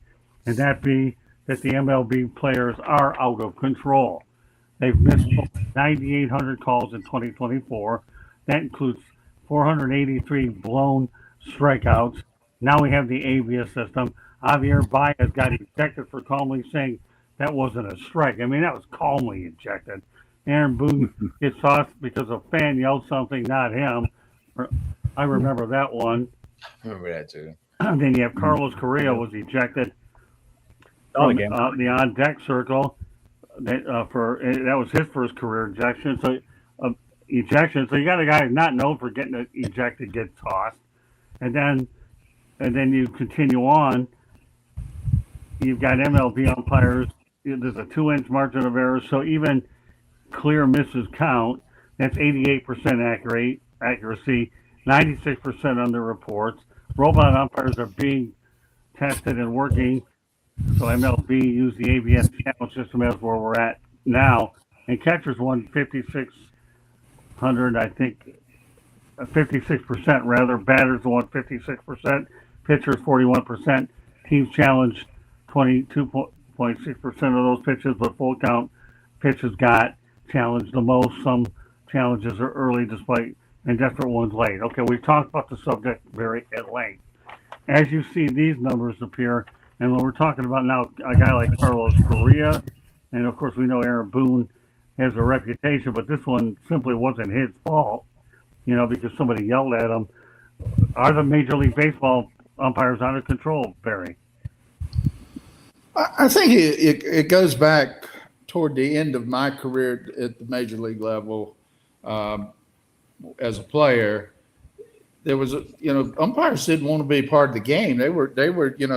[SPEAKER 1] and that be that the MLB players are out of control. They've missed 9,800 calls in 2024. That includes 483 blown strikeouts. Now we have the ABS system. Javier Baez got ejected for calmly saying that wasn't a strike. I mean, that was calmly ejected. Aaron Boone gets off because a fan yelled something, not him. I remember that one.
[SPEAKER 6] I remember that too.
[SPEAKER 1] And then you have Carlos Correa was ejected from the on-deck circle. That was his first career ejection. So ejection. So you got a guy not known for getting ejected, get tossed, and then you continue on. You've got MLB umpires. There's a 2-inch margin of error, so even clear misses count. That's 88% accuracy, 96% on the reports. Robot umpires are being tested and working. So MLB used the ABS channel system as where we're at now. And catchers won 5,600, I think, 56% rather. Batters won 56%. Pitchers 41%. Teams challenged 22.6% of those pitches, but full count pitches got challenged the most. Some challenges are early despite and desperate ones late. Okay, we've talked about the subject very at length. As you see these numbers appear, and when we're talking about now a guy like Carlos Correa, and of course we know Aaron Boone has a reputation, but this one simply wasn't his fault, because somebody yelled at him. Are the Major League Baseball umpires out of control, Barry?
[SPEAKER 2] I think it goes back toward the end of my career at the major league level as a player. There was umpires didn't want to be part of the game. They were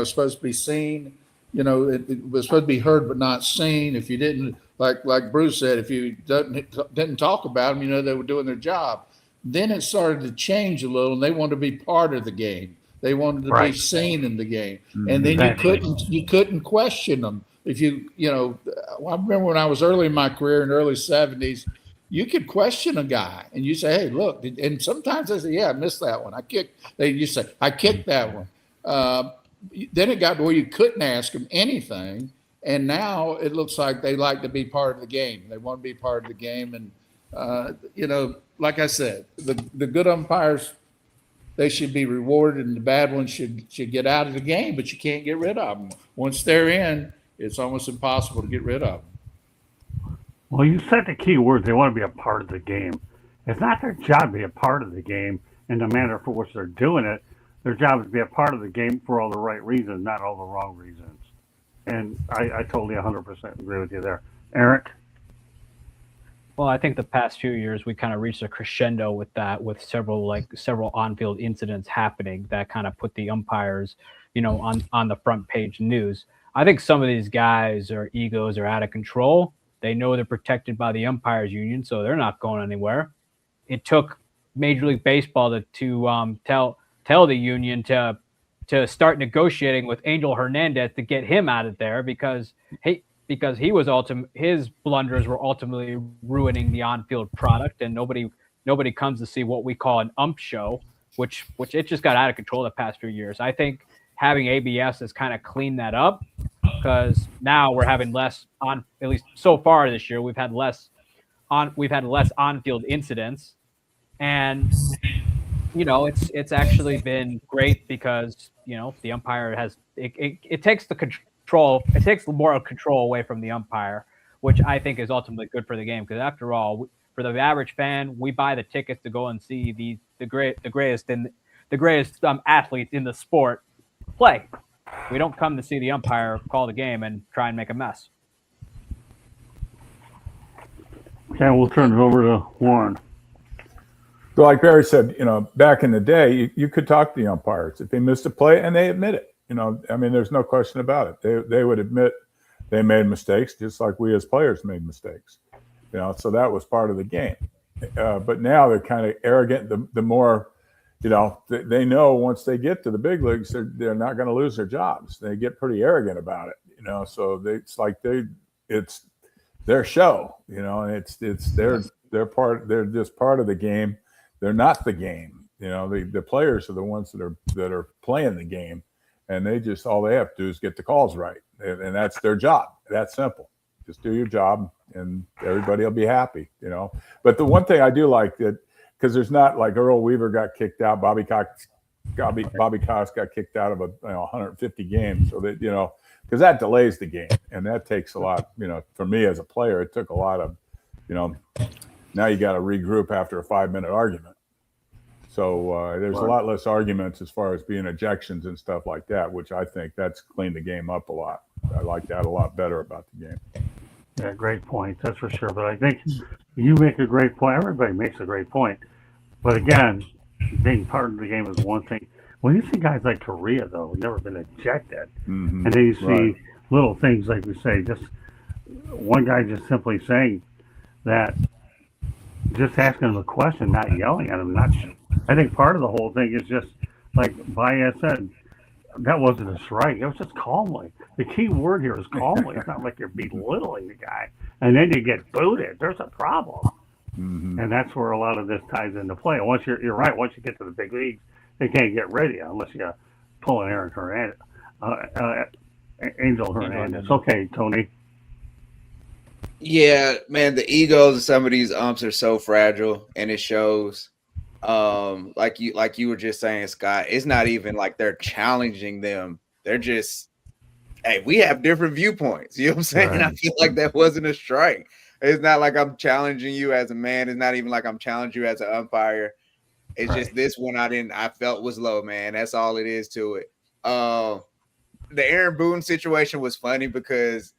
[SPEAKER 2] supposed to be seen. It was supposed to be heard but not seen. If you didn't, like Bruce said, if you didn't talk about them, they were doing their job. Then it started to change a little, and they wanted to be part of the game. They wanted to be seen in the game, and then you couldn't question them. If I remember when I was early in my career in the early 70s, you could question a guy, and you say, "Hey, look," and sometimes they say, "Yeah, I missed that one. I kicked." You say, "I kicked that one." Then it got to where you couldn't ask them anything, and now it looks like they like to be part of the game. They want to be part of the game, and like I said, the good umpires, they should be rewarded, and the bad ones should get out of the game, but you can't get rid of them. Once they're in, it's almost impossible to get rid of them.
[SPEAKER 1] Well, you said the key word. They want to be a part of the game. It's not their job to be a part of the game in the manner for which they're doing it. Their job is to be a part of the game for all the right reasons, not all the wrong reasons. And I totally 100% agree with you there. Eric?
[SPEAKER 3] Well, I think the past few years we kind of reached a crescendo with that, with several on-field incidents happening that kind of put the umpires, on the front page news. I think some of these guys' egos are out of control. They know they're protected by the umpires union, so they're not going anywhere. It took Major League Baseball to tell the union to start negotiating with Angel Hernandez to get him out of there because his blunders were ultimately ruining the on-field product, and nobody comes to see what we call an ump show, which it just got out of control the past few years. I think having ABS has kind of cleaned that up, because now we're having less on, at least so far this year, we've had less on-field incidents, and it's actually been great because the umpire has it takes the control. It takes more control away from the umpire, which I think is ultimately good for the game. Because after all, for the average fan, we buy the tickets to go and see the greatest athletes in the sport play. We don't come to see the umpire call the game and try and make a mess.
[SPEAKER 1] Okay, we'll turn it over to Warren.
[SPEAKER 4] So like Barry said, back in the day, you could talk to the umpires if they missed a play, and they admit it. There's no question about it. They would admit they made mistakes, just like we as players made mistakes. So that was part of the game. But now they're kind of arrogant. The more, they know once they get to the big leagues, they're not going to lose their jobs. They get pretty arrogant about it. So it's like it's their show. And it's they're just part of the game. They're not the game. The players are the ones that are playing the game, and all they have to do is get the calls right, and that's their job. That's simple. Just do your job, and everybody will be happy. But the one thing I do like that, because there's not like Earl Weaver got kicked out, Bobby Cox got kicked out of 150 games, so that because that delays the game, and that takes a lot. For me as a player, it took a lot of now you got to regroup after a 5-minute argument. So there's a lot less arguments as far as being ejections and stuff like that, which I think that's cleaned the game up a lot. I like that a lot better about the game.
[SPEAKER 1] Yeah, great point. That's for sure. But I think you make a great point. Everybody makes a great point. But again, being part of the game is one thing. When you see guys like Korea, though, who've never been ejected,
[SPEAKER 4] Mm-hmm.
[SPEAKER 1] and then you see
[SPEAKER 4] Right.
[SPEAKER 1] little things like we say, just one guy just simply saying that, just asking him a question, not yelling at him. Not. I think part of the whole thing is just like Baez said, that wasn't a strike. It was just calmly. The key word here is calmly. It's not like you're belittling the guy, and then you get booted. There's a problem.
[SPEAKER 4] Mm-hmm.
[SPEAKER 1] And that's where a lot of this ties into play. Once you're right. Once you get to the big leagues, they can't get rid of you unless you pull an Aaron Hernandez, Angel Hernandez. Okay, Tony.
[SPEAKER 6] Yeah, man, the egos of some of these umps are so fragile, and it shows. Like you were just saying, Scott, it's not even like they're challenging them. They're just, hey, we have different viewpoints. You know what I'm saying?
[SPEAKER 1] Right.
[SPEAKER 6] I feel like that wasn't a strike. It's not like I'm challenging you as a man. It's not even like I'm challenging you as an umpire. It's just this one I felt was low, man. That's all it is to it. The Aaron Boone situation was funny because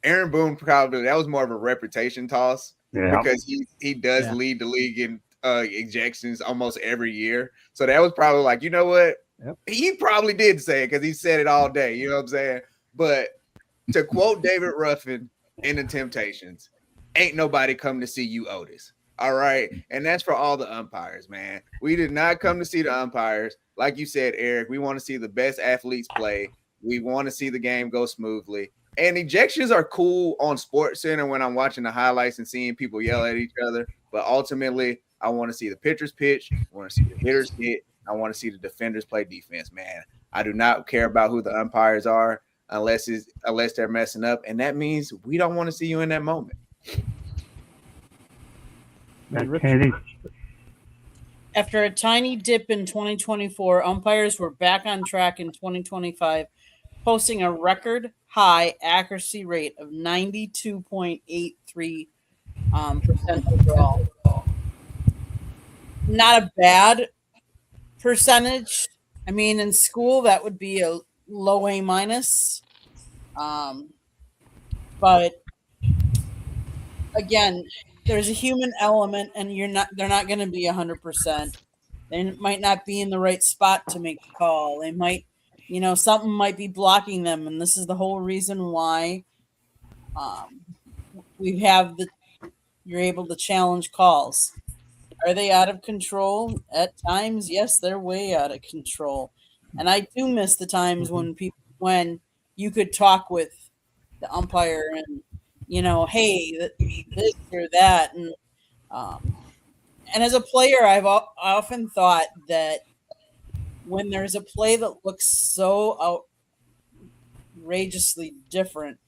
[SPEAKER 6] Aaron Boone probably that was more of a reputation toss because he does lead the league in ejections almost every year. So that was probably like, you know what?
[SPEAKER 3] Yep.
[SPEAKER 6] He probably did say it because he said it all day. You know what I'm saying? But to quote David Ruffin in The Temptations, ain't nobody come to see you, Otis. All right. And that's for all the umpires, man. We did not come to see the umpires. Like you said, Eric, we want to see the best athletes play. We want to see the game go smoothly. And ejections are cool on Sports Center when I'm watching the highlights and seeing people yell at each other. But ultimately, I want to see the pitchers pitch. I want to see the hitters hit. I want to see the defenders play defense, man. I do not care about who the umpires are unless they're messing up. And that means we don't want to see you in that moment.
[SPEAKER 1] Katie.
[SPEAKER 5] After a tiny dip in 2024, umpires were back on track in 2025, posting a record high accuracy rate of 92.83% overall. Not a bad percentage. I mean, in school, that would be a low A minus. But again, there's a human element, and they're not going to be 100%. They might not be in the right spot to make the call. They might, something might be blocking them, and this is the whole reason why you're able to challenge calls. Are they out of control? At times, yes, they're way out of control. And I do miss the times when you could talk with the umpire and, hey, this or that. And as a player, I often thought that when there's a play that looks so outrageously different,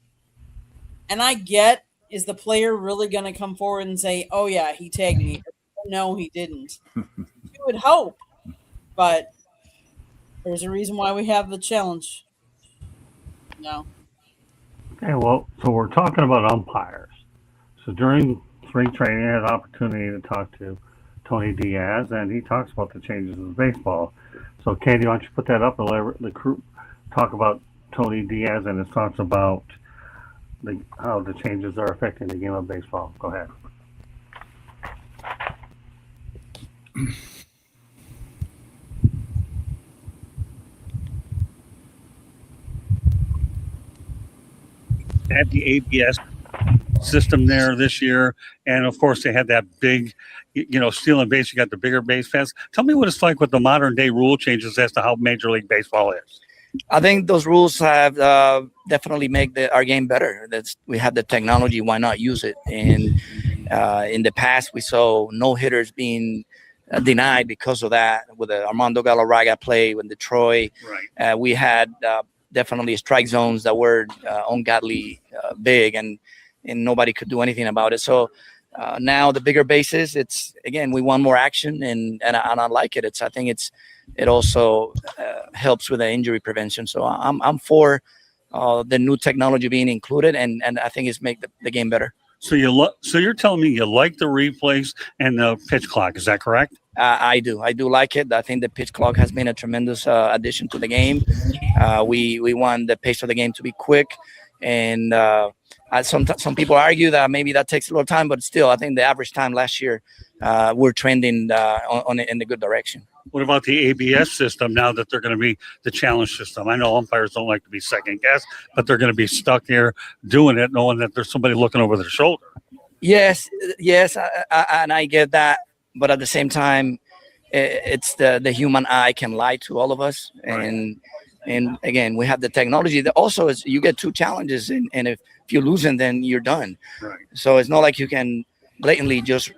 [SPEAKER 5] and I get, is the player really going to come forward and say, oh, yeah, he tagged me? No, he didn't. You would hope, but there's a reason why we have the challenge. No.
[SPEAKER 1] Okay, well, so we're talking about umpires. So during spring training, I had an opportunity to talk to Tony Diaz, and he talks about the changes in baseball. So, Katie, why don't you put that up and let the crew talk about Tony Diaz and his thoughts about how the changes are affecting the game of baseball. Go ahead.
[SPEAKER 7] Had the ABS system there this year, and of course they had that big, stealing base. You got the bigger base paths. Tell me what it's like with the modern day rule changes as to how Major League Baseball is.
[SPEAKER 8] I think those rules have definitely make our game better. We have the technology. Why not use it? And in the past, we saw no hitters being denied because of that. With the Armando Galarraga play in Detroit,
[SPEAKER 7] right.
[SPEAKER 8] We had definitely strike zones that were ungodly big, and nobody could do anything about it. So now the bigger bases, we want more action, and I like it. I think it also helps with the injury prevention. So I'm for the new technology being included, and I think it's make the game better.
[SPEAKER 7] So you're telling me you like the replays and the pitch clock? Is that correct?
[SPEAKER 8] I do like it. I think the pitch clock has been a tremendous addition to the game. We want the pace of the game to be quick, and Some people argue that maybe that takes a little time, but still, I think the average time last year, we're trending in the good direction.
[SPEAKER 7] What about the ABS system now that they're going to be the challenge system? I know umpires don't like to be second guessed, but they're going to be stuck here doing it, knowing that there's somebody looking over their shoulder.
[SPEAKER 8] Yes, and I get that, but at the same time, it's the human eye can lie to all of us, and again, we have the technology that also is you get 2 challenges, and if you lose them, then you're done.
[SPEAKER 7] Right.
[SPEAKER 8] So it's not like you can blatantly just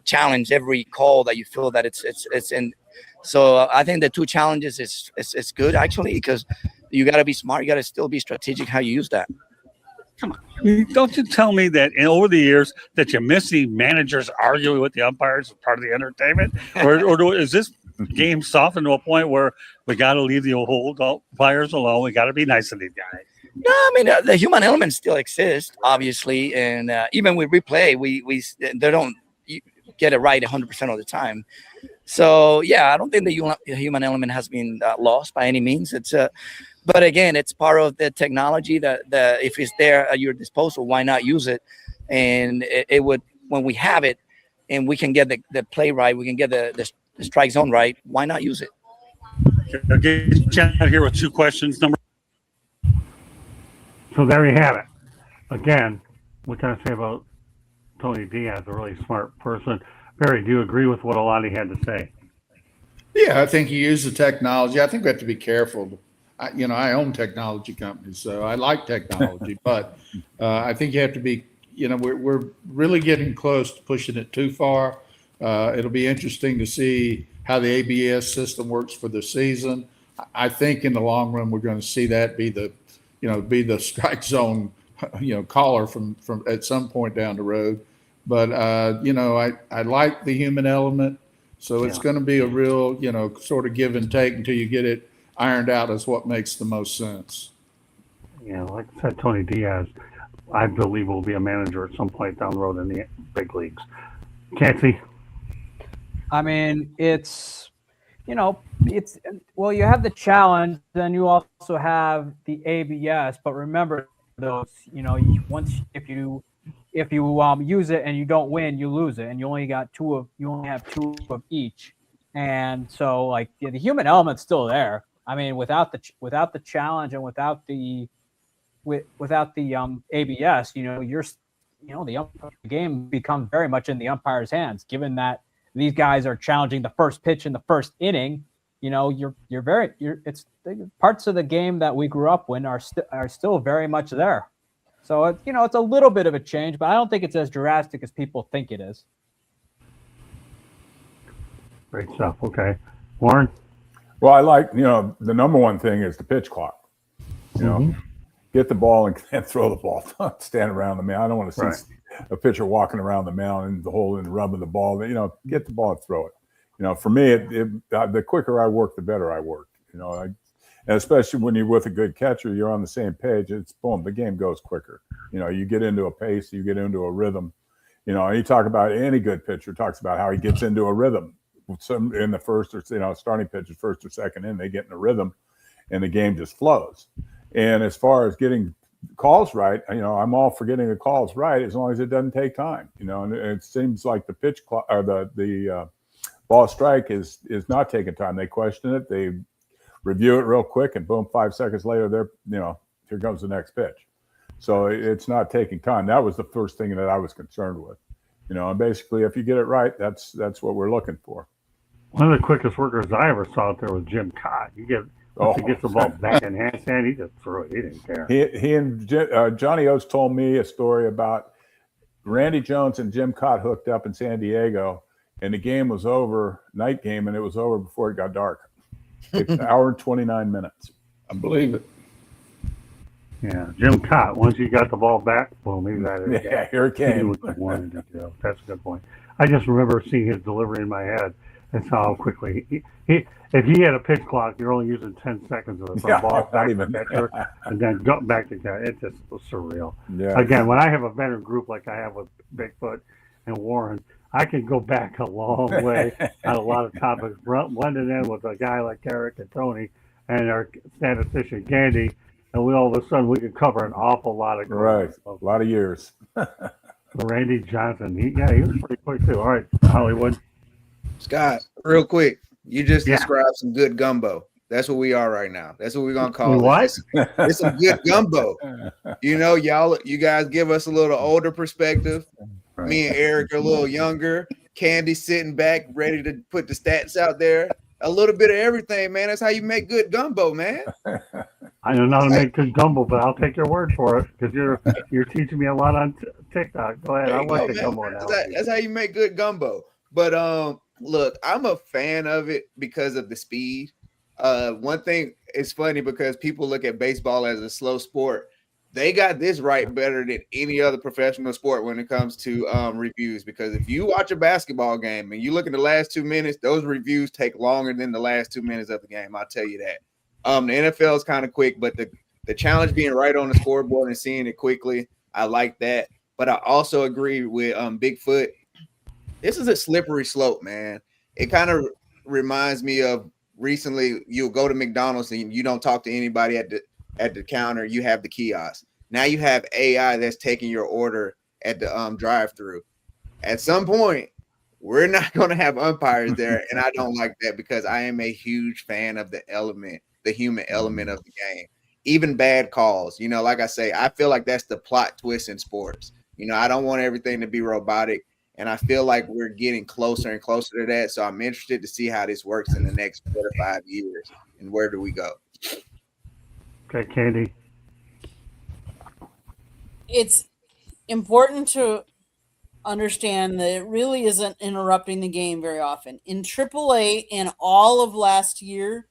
[SPEAKER 8] challenge every call that you feel that it's in. So I think the 2 challenges is good actually, because you got to be smart. You got to still be strategic how you use that.
[SPEAKER 7] Come on. Don't you tell me that over the years that you miss the managers arguing with the umpires as part of the entertainment? Or is this game softened to a point where we got to leave the old umpires alone? We got to be nice to these guys.
[SPEAKER 8] No, I mean, the human element still exists, obviously. And even with replay, they don't get it right 100% of the time. So, yeah, I don't think the human element has been lost by any means. But again, it's part of the technology that if it's there at your disposal, why not use it? And it would, when we have it and we can get the play right, we can get the strike zone right, why not use it?
[SPEAKER 7] I'll get you out here with 2 questions.
[SPEAKER 1] So there you have it. Again, what can I say about Tony Diaz, a really smart person? Barry, do you agree with what Alani had to say?
[SPEAKER 2] Yeah, I think you use the technology. I think we have to be careful. I own technology companies, so I like technology, but I think you have to be, we're really getting close to pushing it too far. It'll be interesting to see how the ABS system works for the season. I think in the long run, we're going to see that be the strike zone, caller from at some point down the road. But, I like the human element. So it's going to be a real, sort of give and take until you get it ironed out as what makes the most sense.
[SPEAKER 1] Yeah, like I said, Tony Diaz, I believe will be a manager at some point down the road in the big leagues. Kathy?
[SPEAKER 3] I mean, you have the challenge, then you also have the ABS. But remember, those, if you use it and you don't win, you lose it, and you only have 2 of each. And so, the human element's still there. I mean, without the challenge and without the ABS, the game becomes very much in the umpire's hands. Given that these guys are challenging the first pitch in the first inning, it's parts of the game that we grew up with are still very much there. So it's a little bit of a change, but I don't think it's as drastic as people think it is.
[SPEAKER 1] Great stuff. Okay, Warren.
[SPEAKER 4] Well, I like, the number one thing is the pitch clock. Get the ball and throw the ball. Don't stand around the mound. I don't want to see a pitcher walking around the mound and the hole and rubbing the ball. Get the ball and throw it. For me, the quicker I work, the better I work. And especially when you're with a good catcher, you're on the same page. It's boom, the game goes quicker. You get into a pace, you get into a rhythm. And you talk about any good pitcher talks about how he gets into a rhythm. Some in the first or starting pitches, first or second in, they get in a rhythm, and the game just flows. And as far as getting calls right, I'm all for getting the calls right as long as it doesn't take time. And it seems like the pitch clock or the ball strike is not taking time. They question it, they review it real quick, and boom, 5 seconds later, here comes the next pitch. So it's not taking time. That was the first thing that I was concerned with. And basically, if you get it right, that's what we're looking for.
[SPEAKER 1] One of the quickest workers I ever saw out there was Jim Cott. He gets the ball back in handstand, he just threw it. He didn't care.
[SPEAKER 4] He and Johnny Oates told me a story about Randy Jones and Jim Cott hooked up in San Diego, and the game was over, night game, and it was over before it got dark. It's an hour and 29 minutes.
[SPEAKER 2] I believe it.
[SPEAKER 1] Yeah, Jim Cott. Once you got the ball back, well, maybe that is.
[SPEAKER 4] Yeah, here it came.
[SPEAKER 1] That's a good point. I just remember seeing his delivery in my head. That's how quickly if he had a pitch clock, you're only using 10 seconds of it. From ball back to catcher, and then go back to catcher. It just was surreal. Yeah. Again, when I have a veteran group like I have with Bigfoot and Warren, I can go back a long way on a lot of topics. Blending in with a guy like Eric and Tony and our statistician Gandy. and we all of a sudden we could cover an awful lot of
[SPEAKER 4] Right.
[SPEAKER 1] ground.
[SPEAKER 4] A lot of years.
[SPEAKER 1] Randy Johnson, he was pretty quick too. All right, Hollywood.
[SPEAKER 6] Scott, real quick, you just
[SPEAKER 1] Yeah.
[SPEAKER 6] described some good gumbo. That's what we are right now. That's what we're gonna call
[SPEAKER 1] What?
[SPEAKER 6] it. It's some good gumbo. You guys give us a little older perspective.
[SPEAKER 4] Right.
[SPEAKER 6] Me and Eric are a little younger. Candy sitting back, ready to put the stats out there. A little bit of everything, man. That's how you make good gumbo, man.
[SPEAKER 1] I don't know how to make good gumbo, but I'll take your word for it because you're teaching me a lot on TikTok. Go ahead, I want the gumbo now.
[SPEAKER 6] That's how you make good gumbo. But look, I'm a fan of it because of the speed. One thing is funny because people look at baseball as a slow sport. They got this right better than any other professional sport when it comes to reviews. Because if you watch a basketball game and you look at the last 2 minutes, those reviews take longer than the last 2 minutes of the game. I'll tell you that. The NFL is kind of quick, but the challenge being right on the scoreboard and seeing it quickly, I like that. But I also agree with Bigfoot. This is a slippery slope, man. It kind of reminds me of recently you'll go to McDonald's and you don't talk to anybody at the counter. You have the kiosk. Now you have AI that's taking your order at the drive-through. At some point, we're not going to have umpires there, and I don't like that because I am a huge fan of the human element of the game. Even bad calls, like I say, I feel like that's the plot twist in sports. I don't want everything to be robotic, and I feel like we're getting closer and closer to that. So I'm interested to see how this works in the next 4 to 5 years, and where do we go?
[SPEAKER 1] Okay, Candy.
[SPEAKER 5] It's important to understand that it really isn't interrupting the game very often. In AAA, in all of last year,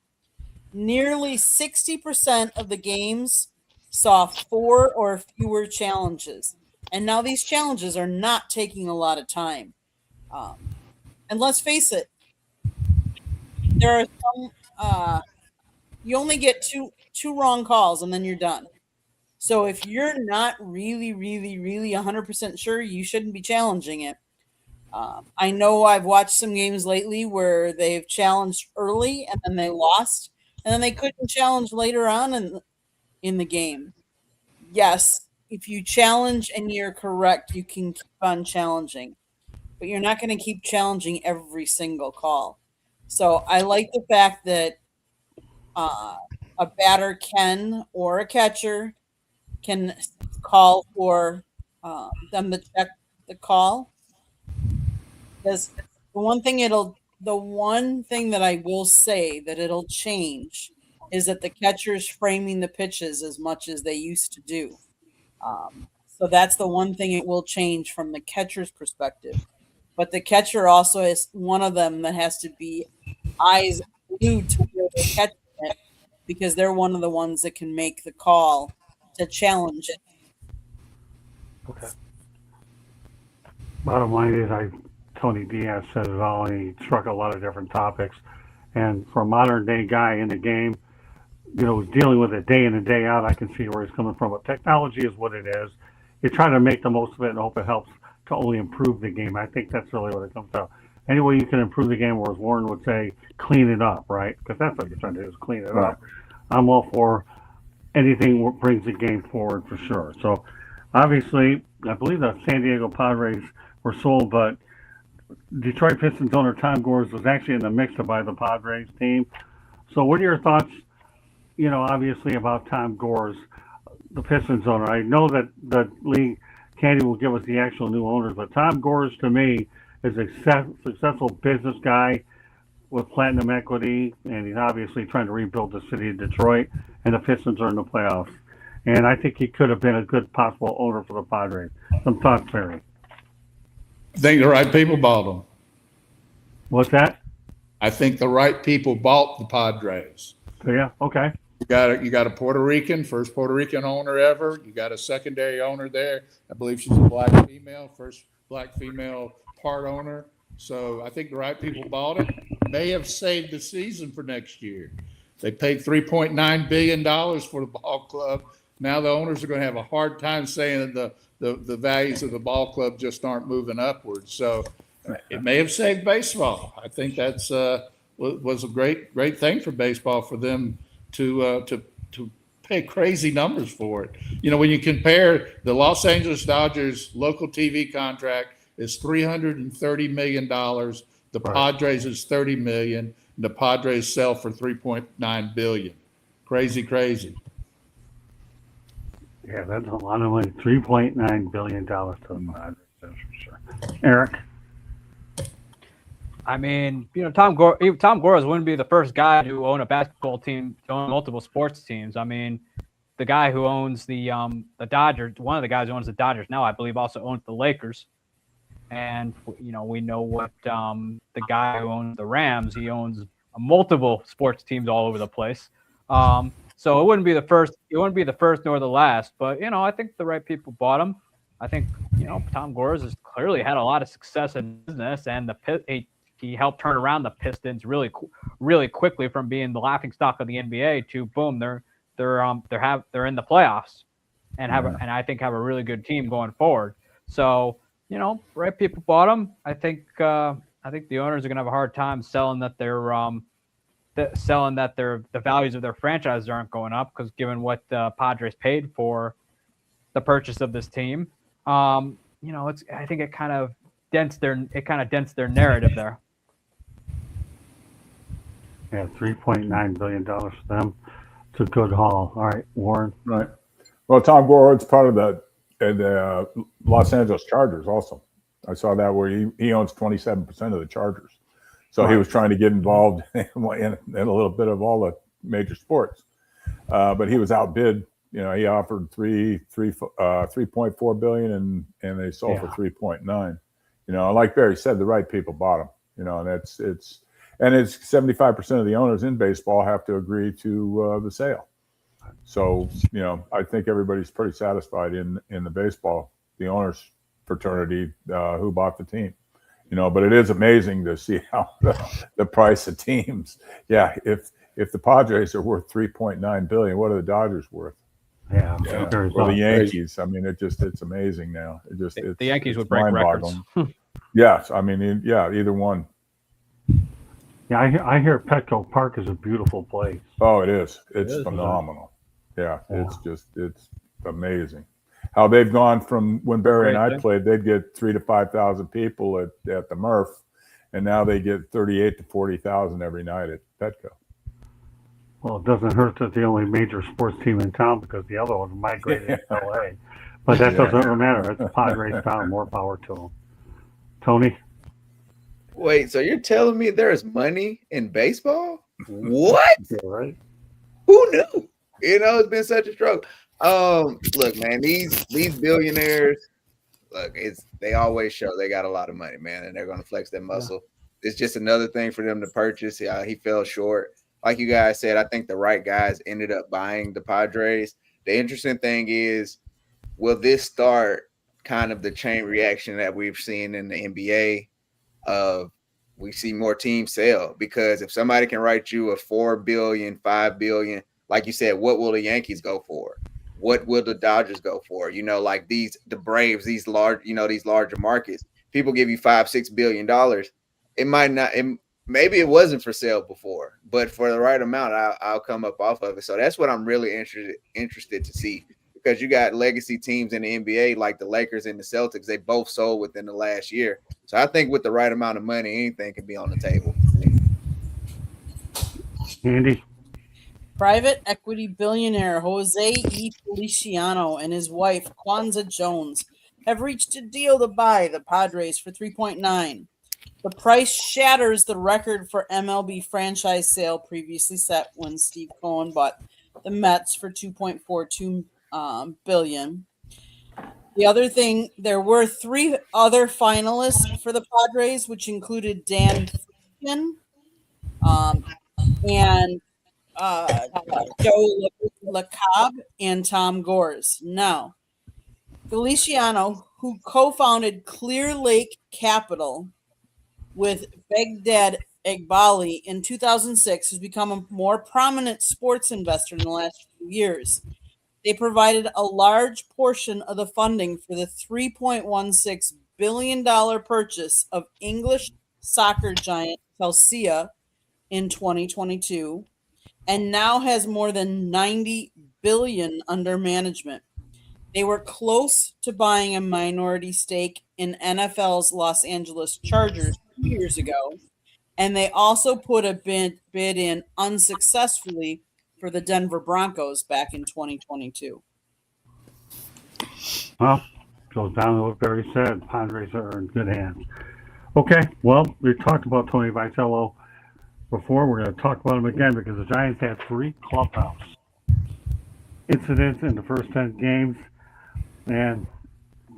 [SPEAKER 5] nearly 60% of the games saw 4 or fewer challenges. And now these challenges are not taking a lot of time. And let's face it, there are some, you only get two wrong calls and then you're done. So if you're not really 100% sure, you shouldn't be challenging it. I know I've watched some games lately where they've challenged early and then they lost, and then they couldn't challenge later on in the game. Yes, if you challenge and you're correct, you can keep on challenging, but you're not going to keep challenging every single call. So I like the fact that a batter can, or a catcher can call for them to check the call. Because the one thing that I will say that it'll change is that the catcher's framing the pitches as much as they used to do. So that's the one thing it will change from the catcher's perspective. But the catcher also is one of them that has to be eyes glued to where they're catching it, because they're one of the ones that can make the call to challenge it.
[SPEAKER 1] Okay. Bottom line is, Tony Diaz said it all, and he struck a lot of different topics. And for a modern day guy in the game, dealing with it day in and day out, I can see where he's coming from. But technology is what it is. You try to make the most of it and hope it helps to only improve the game. I think that's really what it comes down. Any way you can improve the game, or as Warren would say, clean it up, right? Because that's what you're trying to do, is clean it up. I'm all for anything that brings the game forward for sure. So obviously, I believe the San Diego Padres were sold, but Detroit Pistons owner Tom Gores was actually in the mix to buy the Padres team. So what are your thoughts, obviously about Tom Gores, the Pistons owner? I know that the league, Candy, will give us the actual new owners, but Tom Gores, to me, is a successful business guy with platinum equity, and he's obviously trying to rebuild the city of Detroit, and the Pistons are in the playoffs. And I think he could have been a good possible owner for the Padres. Some thoughts, Barry?
[SPEAKER 2] I think the right people bought them.
[SPEAKER 1] What's that?
[SPEAKER 2] I think the right people bought the Padres.
[SPEAKER 1] So, yeah, okay.
[SPEAKER 2] You got a Puerto Rican, first Puerto Rican owner ever. You got a secondary owner there. I believe she's a black female, first black female part owner. So I think the right people bought it. May have saved the season for next year. They paid $3.9 billion for the ball club. Now the owners are going to have a hard time saying that the values of the ball club just aren't moving upwards. So it may have saved baseball. I think that's was a great thing for baseball for them to pay crazy numbers for it. You know, when you compare the Los Angeles Dodgers local TV contract is $330 million. The Padres is $30 million. And the Padres sell for $3.9 billion. Crazy, crazy.
[SPEAKER 1] Yeah, that's a lot of money. $3.9 billion to the Padres, that's for sure. Eric?
[SPEAKER 3] I mean, you know, Tom Gores wouldn't be the first guy to own a basketball team, to own multiple sports teams. I mean, the guy who owns the Dodgers, one of the guys who owns the Dodgers now, I believe, also owns the Lakers. And you know, we know what the guy who owns the Rams, he owns multiple sports teams all over the place. So it wouldn't be the first. It wouldn't be the first nor the last. But you know, I think the right people bought him. I think, you know, Tom Gores has clearly had a lot of success in business, and he helped turn around the Pistons really quickly from being the laughingstock of the NBA to boom, they're in the playoffs and I think have a really good team going forward. So, you know, right people bought them. I think the owners are gonna have a hard time selling that the values of their franchises aren't going up, because given what the Padres paid for the purchase of this team, you know, I think it kind of dents their narrative there.
[SPEAKER 1] Yeah, $3.9 billion for them. It's a good haul. All right, Warren.
[SPEAKER 4] Right. Well, Tom Gores part of the Los Angeles Chargers also. I saw that where he owns 27% of the Chargers. So he was trying to get involved in a little bit of all the major sports. But he was outbid. You know, he offered $3.4 billion and they sold for 3.9. You know, like Barry said, the right people bought him. You know, and it's 75% of the owners in baseball have to agree to the sale. So, you know, I think everybody's pretty satisfied in the baseball, the owners fraternity who bought the team. You know, but it is amazing to see how the price of teams. Yeah, if the Padres are worth $3.9 billion, what are the Dodgers worth?
[SPEAKER 1] Yeah.
[SPEAKER 4] Or the Yankees. I mean, it's amazing now.
[SPEAKER 3] The Yankees would break records.
[SPEAKER 4] Yes, I mean, yeah, either one.
[SPEAKER 1] Yeah, I hear Petco Park is a beautiful place.
[SPEAKER 4] Oh, it is. It's phenomenal. Yeah, it's amazing how they've gone from when Barry and I played, they'd get 3,000 to 5,000 people at the Murph, and now they get 38,000 to 40,000 every night at Petco.
[SPEAKER 1] Well, it doesn't hurt that the only major sports team in town, because the other ones migrated to LA. But that doesn't matter. It's Padres town. More power to them. Tony?
[SPEAKER 6] Wait, so you're telling me there's money in baseball? What?
[SPEAKER 1] Yeah, right.
[SPEAKER 6] Who knew? You know, it's been such a struggle. Look, man, these billionaires, they always show they got a lot of money, man, and they're going to flex their muscle. Yeah. It's just another thing for them to purchase. Yeah, he fell short. Like you guys said, I think the right guys ended up buying the Padres. The interesting thing is, will this start kind of the chain reaction that we've seen in the NBA? We see more teams sell, because if somebody can write you a $4 billion, $5 billion, like you said, what will the Yankees go for? What will the Dodgers go for? You know, like the Braves, these larger markets, people give you $5-6 billion. It might not, maybe it wasn't for sale before, but for the right amount, I'll come up off of it. So that's what I'm really interested to see, because you got legacy teams in the NBA like the Lakers and the Celtics. They both sold within the last year. So I think with the right amount of money, anything can be on the table.
[SPEAKER 1] Andy?
[SPEAKER 5] Private equity billionaire Jose E. Feliciano and his wife, Kwanzaa Jones, have reached a deal to buy the Padres for $3.9. The price shatters the record for MLB franchise sale previously set when Steve Cohen bought the Mets for $2.42 billion. The other thing, there were 3 other finalists for the Padres, which included Dan Friedman, and Joe LeCobb and Tom Gores. Now, Feliciano, who co-founded Clear Lake Capital with Baghdad Eghbali in 2006, has become a more prominent sports investor in the last few years. They provided a large portion of the funding for the $3.16 billion purchase of English soccer giant Chelsea in 2022, and now has more than $90 billion under management. They were close to buying a minority stake in NFL's Los Angeles Chargers 2 years ago, and they also put a bid in unsuccessfully for the Denver Broncos back in 2022.
[SPEAKER 1] Well, goes down to what Barry said. Padres are in good hands. Okay, well, we talked about Tony Vitello before. We're going to talk about him again because the Giants had 3 clubhouse incidents in the first 10 games, and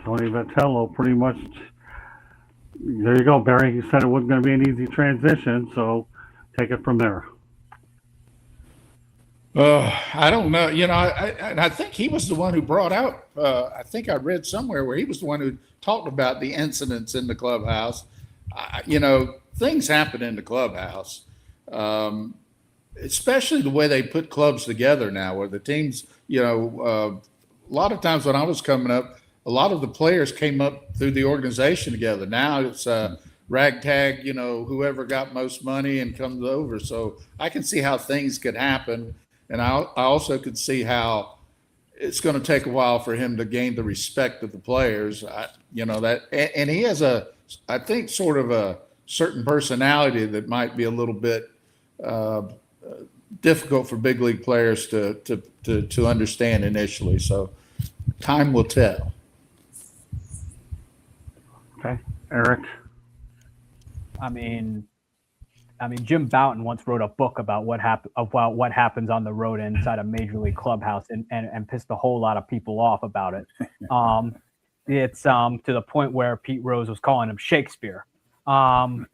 [SPEAKER 1] Tony Vitello pretty much, there you go, Barry. You said it wasn't going to be an easy transition, so take it from there.
[SPEAKER 2] I don't know. I think he was the one who brought out, I think I read somewhere where he was the one who talked about the incidents in the clubhouse. Things happen in the clubhouse, especially the way they put clubs together now, where the teams, a lot of times when I was coming up, a lot of the players came up through the organization together. Now it's ragtag, whoever got most money and comes over. So I can see how things could happen. And I also could see how it's going to take a while for him to gain the respect of the players. And he has I think, sort of a certain personality that might be a little bit difficult for big league players to understand initially. So time will tell.
[SPEAKER 1] Okay, Eric.
[SPEAKER 3] I mean, Jim Bouton once wrote a book about what happens on the road inside a major league clubhouse, and pissed a whole lot of people off about it. It's to the point where Pete Rose was calling him Shakespeare. I'm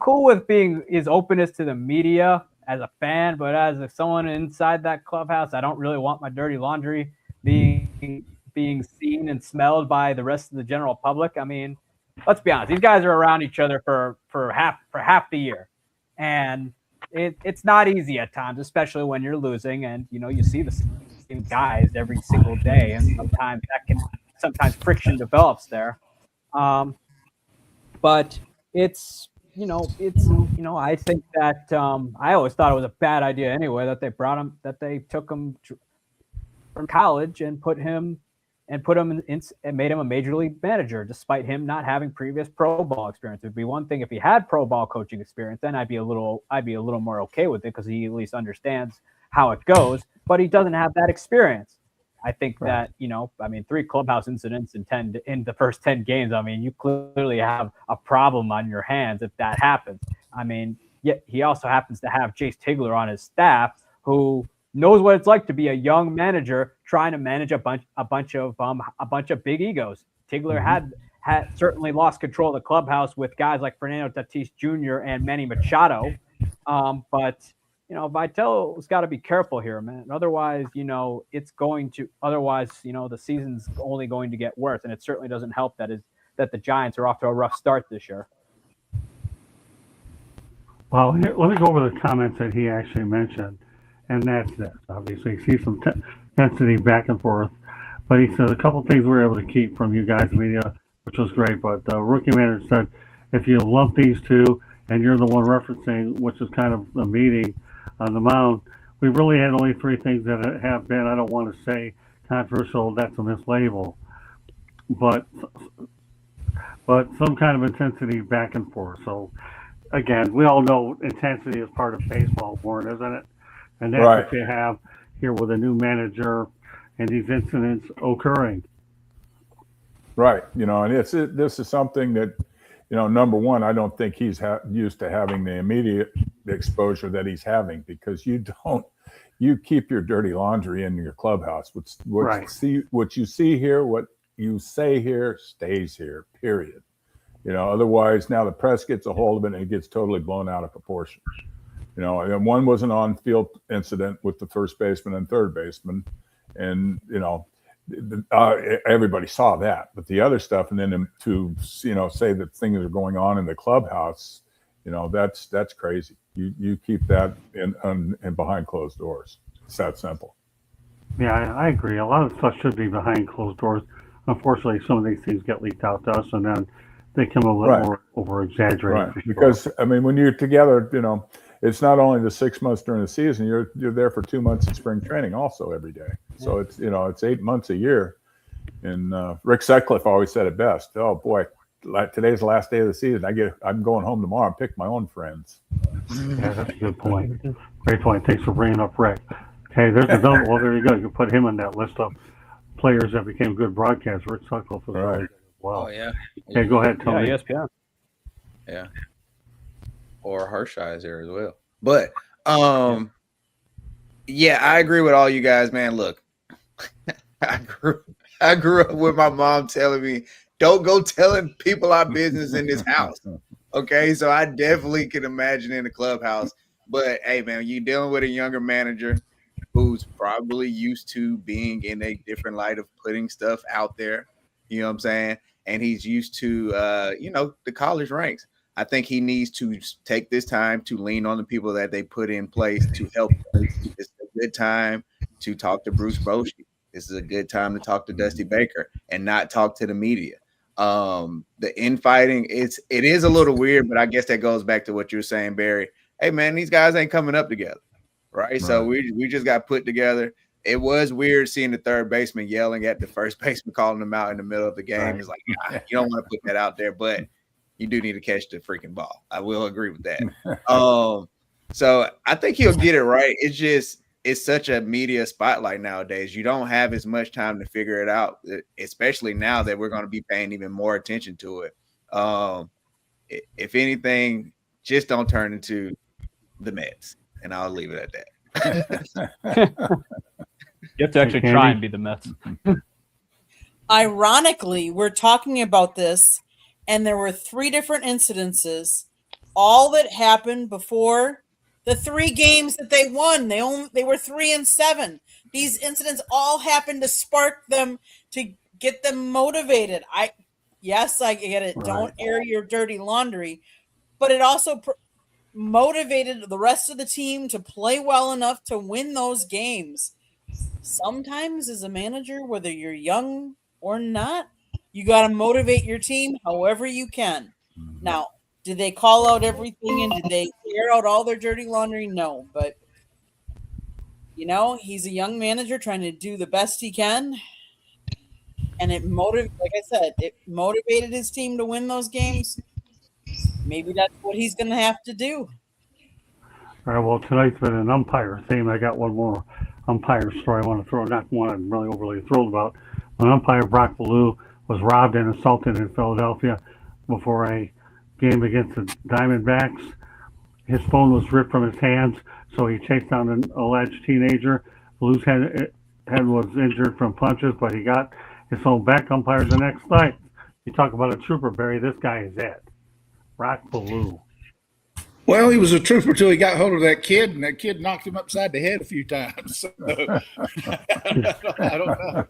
[SPEAKER 3] cool with being his openness to the media as a fan, but as someone inside that clubhouse, I don't really want my dirty laundry being seen and smelled by the rest of the general public. I mean, let's be honest; these guys are around each other for half the year, and it's not easy at times, especially when you're losing, and you see the same guys every single day, and sometimes friction develops there. But it's I think that I always thought it was a bad idea anyway that they took him from college and put him in and made him a major league manager, despite him not having previous pro ball experience. It'd be one thing if he had pro ball coaching experience, then I'd be a little more okay with it because he at least understands how it goes. But he doesn't have that experience. I think that 3 clubhouse incidents in the first 10 games. I mean, you clearly have a problem on your hands if that happens. I mean, yet he also happens to have Jace Tigler on his staff, who knows what it's like to be a young manager trying to manage a bunch of big egos. Tigler had certainly lost control of the clubhouse with guys like Fernando Tatis Jr. and Manny Machado, but Vitello's got to be careful here, man. Otherwise, the season's only going to get worse, and it certainly doesn't help that the Giants are off to a rough start this year.
[SPEAKER 1] Well, let me go over the comments that he actually mentioned, and that's this. Obviously, you see some intensity back and forth, but he said a couple things we were able to keep from you guys, media, which was great. But the rookie manager said, if you lump these two, and you're the one referencing, which is kind of a meeting on the mound, we really had only 3 things that have been, I don't want to say controversial, that's a mislabel, but some kind of intensity back and forth. So again, we all know intensity is part of baseball, Warren, isn't it? And that's right. What you have here with a new manager and these incidents occurring.
[SPEAKER 4] Right. And this is something that, number one, I don't think he's used to having the immediate exposure that he's having, because you keep your dirty laundry in your clubhouse. What you see here, what you say here stays here, period. Otherwise now the press gets a hold of it and it gets totally blown out of proportion. And one was an on-field incident with the first baseman and third baseman, and everybody saw that. But the other stuff, and then to say that things are going on in the clubhouse, that's crazy. You keep that in behind closed doors. It's that simple.
[SPEAKER 1] Yeah, I agree. A lot of stuff should be behind closed doors. Unfortunately, some of these things get leaked out to us, and then they come a little more over exaggerated.
[SPEAKER 4] Right. Because when you're together, it's not only the 6 months during the season. You're there for 2 months in spring training also every day. So it's it's 8 months a year. And Rick Sutcliffe always said it best. Oh boy, today's the last day of the season. I'm going home tomorrow and pick my own friends.
[SPEAKER 1] Yeah, that's a good point. Great point. Thanks for bringing up Rick. Okay, there's another. Well, there you go. You can put him on that list of players that became good broadcasters. Rick Sutcliffe was really good as well.
[SPEAKER 6] Oh yeah.
[SPEAKER 1] Okay, go ahead, Tony.
[SPEAKER 3] Yeah, ESPN.
[SPEAKER 6] Yeah. Or Hershey's there as well. But yeah, I agree with all you guys, man. Look, I grew up with my mom telling me, don't go telling people our business in this house. Okay, so I definitely can imagine in the clubhouse. But hey, man, you're dealing with a younger manager who's probably used to being in a different light of putting stuff out there. You know what I'm saying? And he's used to, the college ranks. I think he needs to take this time to lean on the people that they put in place to help. It's a good time to talk to Bruce Bochy. This is a good time to talk to Dusty Baker and not talk to the media. The infighting, it is a little weird, but I guess that goes back to what you were saying, Barry. Hey, man, these guys ain't coming up together, right? So we just got put together. It was weird seeing the third baseman yelling at the first baseman, calling him out in the middle of the game. Right. It's like, you don't want to put that out there, but you do need to catch the freaking ball. I will agree with that. So I think he'll get it right. It's such a media spotlight nowadays. You don't have as much time to figure it out, especially now that we're going to be paying even more attention to it. If anything, just don't turn into the Mets, and I'll leave it at that.
[SPEAKER 3] You have to actually try and be the Mets.
[SPEAKER 5] Ironically, we're talking about this, and there were 3 different incidences, all that happened before the 3 games that they won. They were 3-7. These incidents all happened to spark them, to get them motivated. I get it. Right. Don't air your dirty laundry, but it also motivated the rest of the team to play well enough to win those games. Sometimes as a manager, whether you're young or not, you got to motivate your team however you can. Now, did they call out everything and did they air out all their dirty laundry? No, but he's a young manager trying to do the best he can. And it motivated his team to win those games. Maybe that's what he's going to have to do.
[SPEAKER 1] All right, well, tonight's been an umpire theme. I got one more umpire story I want to throw, not one I'm really overly thrilled about. An umpire, Brock Ballou, was robbed and assaulted in Philadelphia before a game against the Diamondbacks. His phone was ripped from his hands, so he chased down an alleged teenager. Ballou's head was injured from punches, but he got his phone back. Umpired the next night. You talk about a trooper, Barry. This guy is it. Brock Ballou.
[SPEAKER 2] Well, he was a trooper till he got hold of that kid, and that kid knocked him upside the head a few times. So, I don't know.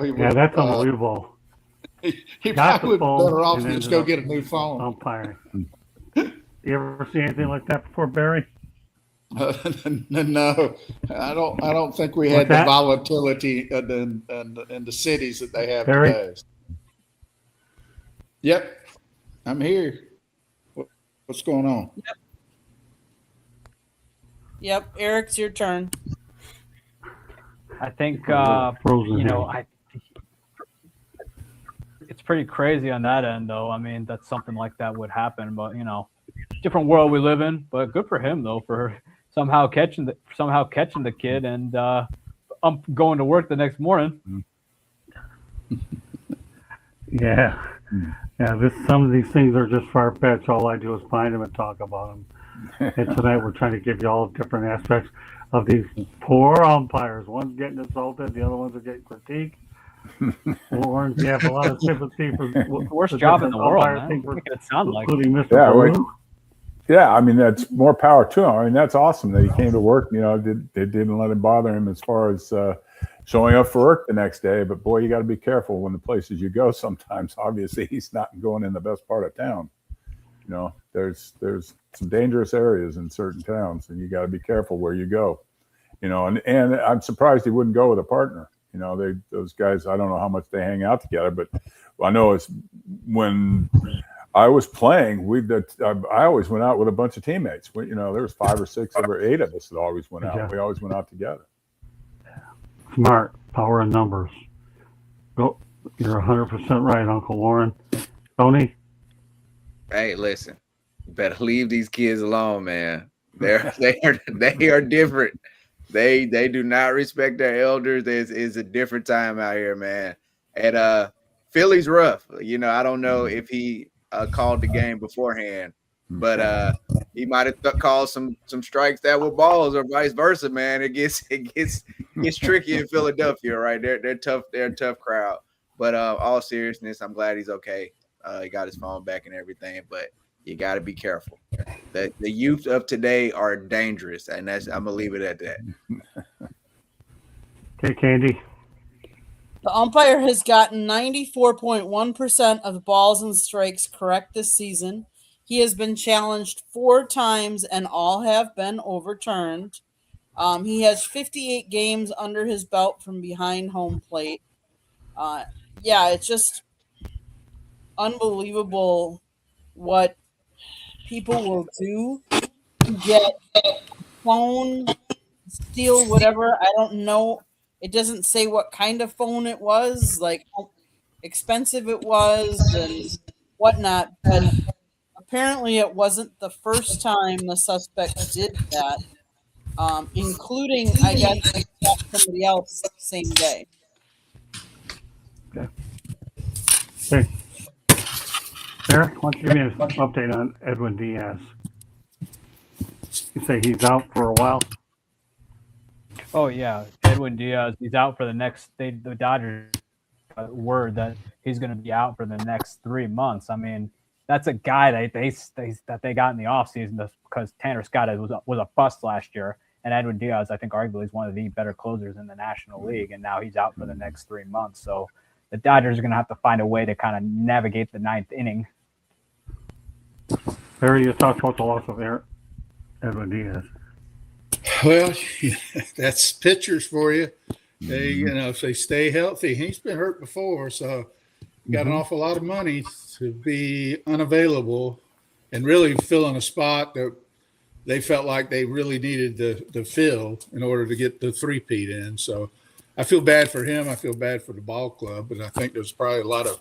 [SPEAKER 2] He was,
[SPEAKER 1] that's unbelievable.
[SPEAKER 2] He probably would be better off to just go get a new phone.
[SPEAKER 1] Umpiring. You ever see anything like that before, Barry?
[SPEAKER 2] No, I don't think we had the volatility in the cities that they have
[SPEAKER 1] Barry?
[SPEAKER 2] today. Yep. I'm here. What's going on?
[SPEAKER 5] Yep. Eric's your turn.
[SPEAKER 3] I think, it's pretty crazy on that end, though. I mean, that something like that would happen, but different world we live in. But good for him, though, for somehow catching the kid and going to work the next morning.
[SPEAKER 1] Yeah. Yeah, some of these things are just far-fetched. All I do is find them and talk about them. And tonight we're trying to give you all different aspects of these poor umpires. One's getting assaulted, the other ones are getting critiqued. Warren, you have a lot of sympathy for
[SPEAKER 3] the worst job in the world, man. It sound like.
[SPEAKER 1] Including Mr.
[SPEAKER 4] Yeah, I mean, that's more power to him. I mean, that's awesome that he came to work. It didn't let it bother him as far as showing up for work the next day. But boy, you got to be careful when the places you go. Sometimes, obviously, he's not going in the best part of town. There's some dangerous areas in certain towns, and you got to be careful where you go. And I'm surprised he wouldn't go with a partner. Those guys, I don't know how much they hang out together, but I know it's when I was playing. I always went out with a bunch of teammates. There was 5 or 6 or 8 of us that always went out.
[SPEAKER 1] Yeah.
[SPEAKER 4] We always went out together.
[SPEAKER 1] Smart, power in numbers. Go, you're 100% right, Uncle Warren. Tony?
[SPEAKER 6] Hey, listen, you better leave these kids alone, man. They are different. They do not respect their elders. It's a different time out here, man. And Philly's rough. I don't know if he called the game beforehand, but he might have called some strikes that were balls or vice versa, man. It gets tricky in Philadelphia, right? They're tough. They're a tough crowd. But all seriousness, I'm glad he's okay. He got his phone back and everything, but you got to be careful. The youth of today are dangerous, and I'm gonna leave it at that.
[SPEAKER 1] Okay, Candy.
[SPEAKER 5] The umpire has gotten 94.1% of balls and strikes correct this season. He has been challenged 4 times, and all have been overturned. He has 58 games under his belt from behind home plate. It's just unbelievable what people will do to get phone, steal whatever. I don't know. It doesn't say what kind of phone it was, like how expensive it was and whatnot. But apparently it wasn't the first time the suspect did that, including, I guess, somebody else same day.
[SPEAKER 1] Okay. Eric, why don't you give me an update on Edwin Diaz? You say he's out for a while?
[SPEAKER 3] Oh yeah, Edwin Diaz. He's out for the next. The Dodgers got word that he's going to be out for the next 3 months. I mean, that's a guy that they got in the offseason because Tanner Scott was a bust last year, and Edwin Diaz, I think, arguably is one of the better closers in the National League, and now he's out for the next 3 months. So the Dodgers are going to have to find a way to kind of navigate the 9th inning.
[SPEAKER 1] Barry, you talked about the loss of Edwin Diaz.
[SPEAKER 2] Well, that's pitchers for you. They, if they stay healthy, he's been hurt before, so got an awful lot of money to be unavailable and really fill in a spot that they felt like they really needed to fill in order to get the 3-peat in. So I feel bad for him. I feel bad for the ball club, but I think there's probably a lot of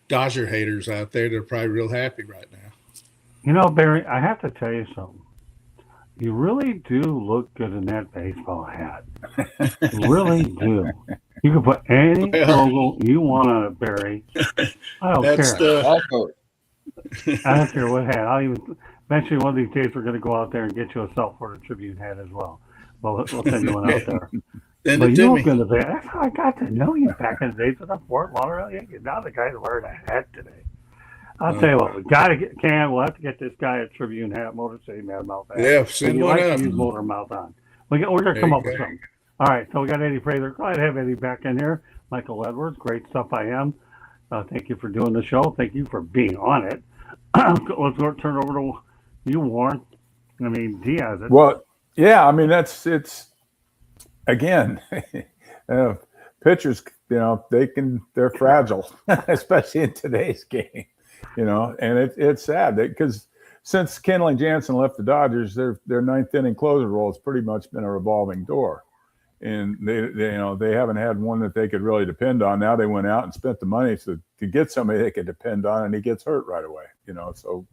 [SPEAKER 2] Dodger haters out there that are probably real happy right now.
[SPEAKER 1] Barry, I have to tell you something. You really do look good in that baseball hat. You really do. You can put any logo you want on it, Barry. I don't care. I don't care what hat. Eventually, one of these days, we're going to go out there and get you a South Florida Tribune hat as well. We'll send you one out there. But you look good in the hat. That's how I got to know you back in the days of the Fort Lauderdale Yankees. Now the guy's wearing a hat today. I'll tell you what, we'll have to get this guy a Tribune hat, Motor City Mad Mouth hat.
[SPEAKER 2] Yeah, send one up.
[SPEAKER 1] Use Motor Mouth on. We're going to come up with something. All right, so we got Eddie Fraser. Glad to have Eddie back in here. Michael Edwards, great stuff I am. Thank you for doing the show. Thank you for being on it. Let's turn it over to you, Warren. I mean, Diaz.
[SPEAKER 4] Well, yeah, I mean, it's again, pitchers, they're fragile, especially in today's game. And it's sad because since Kenley Jansen left the Dodgers, their 9th inning closer role has pretty much been a revolving door, and they haven't had one that they could really depend on. Now they went out and spent the money to get somebody they could depend on, and he gets hurt right away. So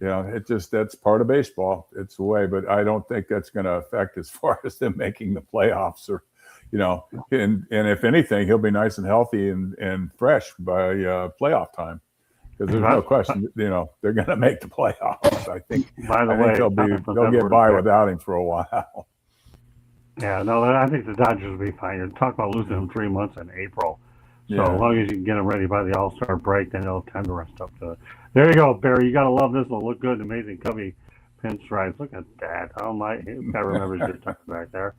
[SPEAKER 4] that's part of baseball. It's the way, but I don't think that's going to affect as far as them making the playoffs or. And if anything, he'll be nice and healthy and fresh by playoff time. Because there's no question, they're going to make the playoffs. I think. By the way, they'll get by without him for a while.
[SPEAKER 1] Yeah, no, I think the Dodgers will be fine. You're talking about losing him 3 months in April. So as long as you can get them ready by the All-Star break, then they'll have time to rest up to it. There you go, Barry. You got to love this. It'll look good. Amazing Cubby pinstripes. Look at that. Oh my! I remember your stuff back there.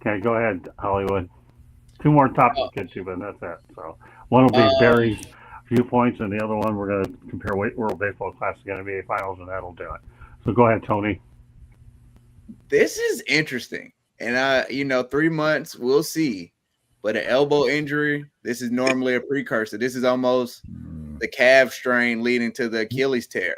[SPEAKER 1] Okay, go ahead, Hollywood. 2 more topics to get to, but that's it. So one will be Barry's viewpoints, and the other one we're going to compare World Baseball Classic and NBA Finals, and that'll do it. So go ahead, Tony.
[SPEAKER 6] This is interesting, and 3 months, we'll see. But an elbow injury, this is normally a precursor. This is almost the calf strain leading to the Achilles tear.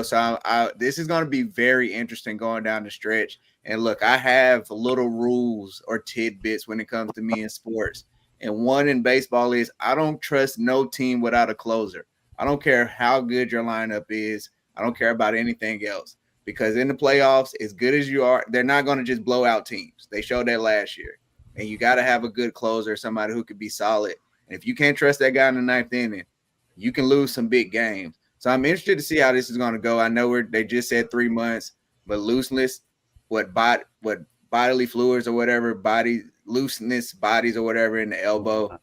[SPEAKER 6] So this is going to be very interesting going down the stretch. And look, I have little rules or tidbits when it comes to me in sports. And one in baseball is I don't trust no team without a closer. I don't care how good your lineup is. I don't care about anything else. Because in the playoffs, as good as you are, they're not going to just blow out teams. They showed that last year. And you got to have a good closer, somebody who could be solid. And if you can't trust that guy in the ninth inning, you can lose some big games. So I'm interested to see how this is going to go. I know they just said 3 months, but looseness, what bodily fluids or whatever, bodies or whatever in the elbow.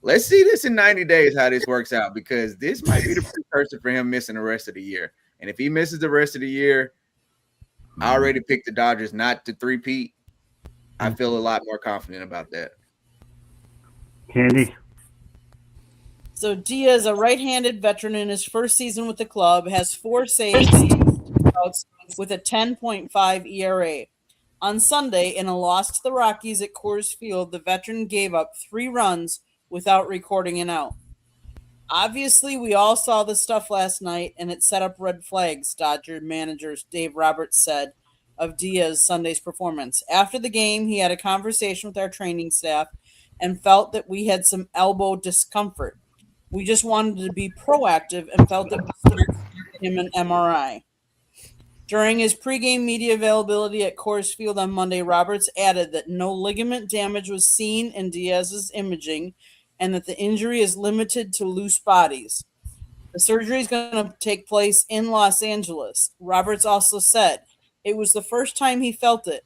[SPEAKER 6] Let's see this in 90 days, how this works out, because this might be the precursor for him missing the rest of the year. And if he misses the rest of the year, I already picked the Dodgers not to three-peat. I feel a lot more confident about that.
[SPEAKER 1] Candy?
[SPEAKER 5] So Diaz, a right-handed veteran in his first season with the club, has 4 saves with a 10.5 ERA. On Sunday, in a loss to the Rockies at Coors Field, the veteran gave up 3 runs without recording an out. Obviously, we all saw the stuff last night, and it set up red flags, Dodger manager Dave Roberts said of Diaz's Sunday's performance. After the game, he had a conversation with our training staff and felt that we had some elbow discomfort. We just wanted to be proactive and felt it was him an MRI. During his pregame media availability at Coors Field on Monday, Roberts added that no ligament damage was seen in Diaz's imaging and that the injury is limited to loose bodies. The surgery is going to take place in Los Angeles. Roberts also said, "It was the first time he felt it.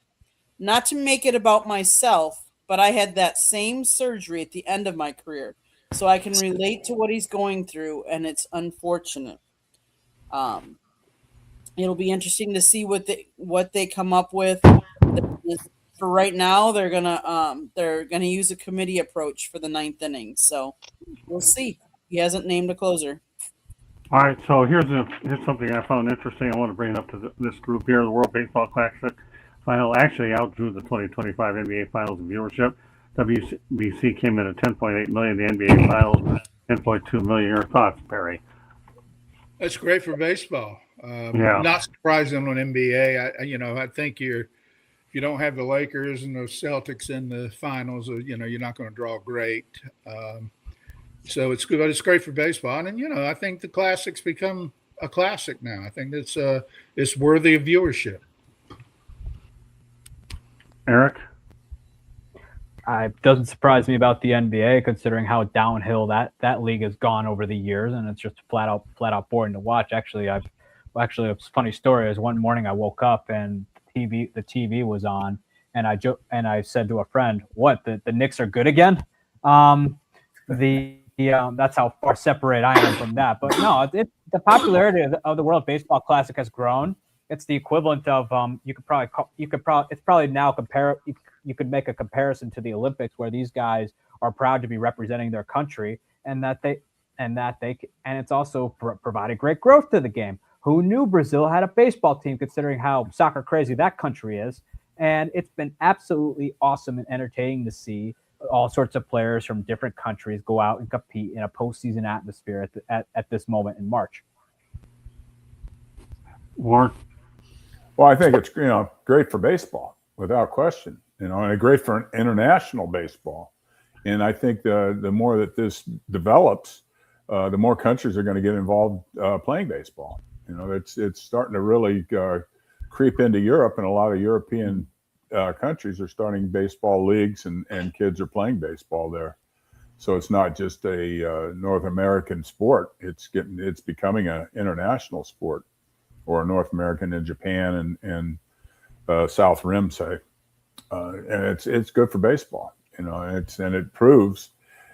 [SPEAKER 5] Not to make it about myself, but I had that same surgery at the end of my career. So I can relate to what he's going through, and it's unfortunate." It'll be interesting to see what they come up with. For right now, they're gonna use a committee approach for the 9th inning. So we'll see. He hasn't named a closer.
[SPEAKER 1] All right, so here's something I found interesting. I want to bring it up to this group here. The World Baseball Classic final actually outdrew the 2025 NBA Finals in viewership. WBC came in at 10.8 million. The NBA Finals 10.2 million. Your thoughts, Perry?
[SPEAKER 2] That's great for baseball.
[SPEAKER 1] Yeah.
[SPEAKER 2] Not surprising on NBA. I think if you don't have the Lakers and the Celtics in the finals, you're not going to draw great. So it's good. But it's great for baseball. And I think the classics become a classic now. I think it's worthy of viewership.
[SPEAKER 1] Eric?
[SPEAKER 3] It doesn't surprise me about the NBA, considering how downhill that league has gone over the years, and it's just flat out boring to watch. Actually, a funny story is one morning I woke up and the TV was on, and I said to a friend, "What? The Knicks are good again?" That's how far separate I am from that. But no, the popularity of the World Baseball Classic has grown. It's the equivalent of you could probably now compare. You could make a comparison to the Olympics, where these guys are proud to be representing their country, and it's also provided great growth to the game. Who knew Brazil had a baseball team, considering how soccer crazy that country is? And it's been absolutely awesome and entertaining to see all sorts of players from different countries go out and compete in a postseason atmosphere at this moment in March.
[SPEAKER 1] Warren?
[SPEAKER 4] Well, I think it's great for baseball without question. And great for international baseball. And I think the more that this develops, the more countries are going to get involved playing baseball. It's starting to really creep into Europe, and a lot of European countries are starting baseball leagues, and kids are playing baseball there. So it's not just a North American sport; it's becoming an international sport, or North American in Japan and South Rim, say. And it's good for baseball, and it proves,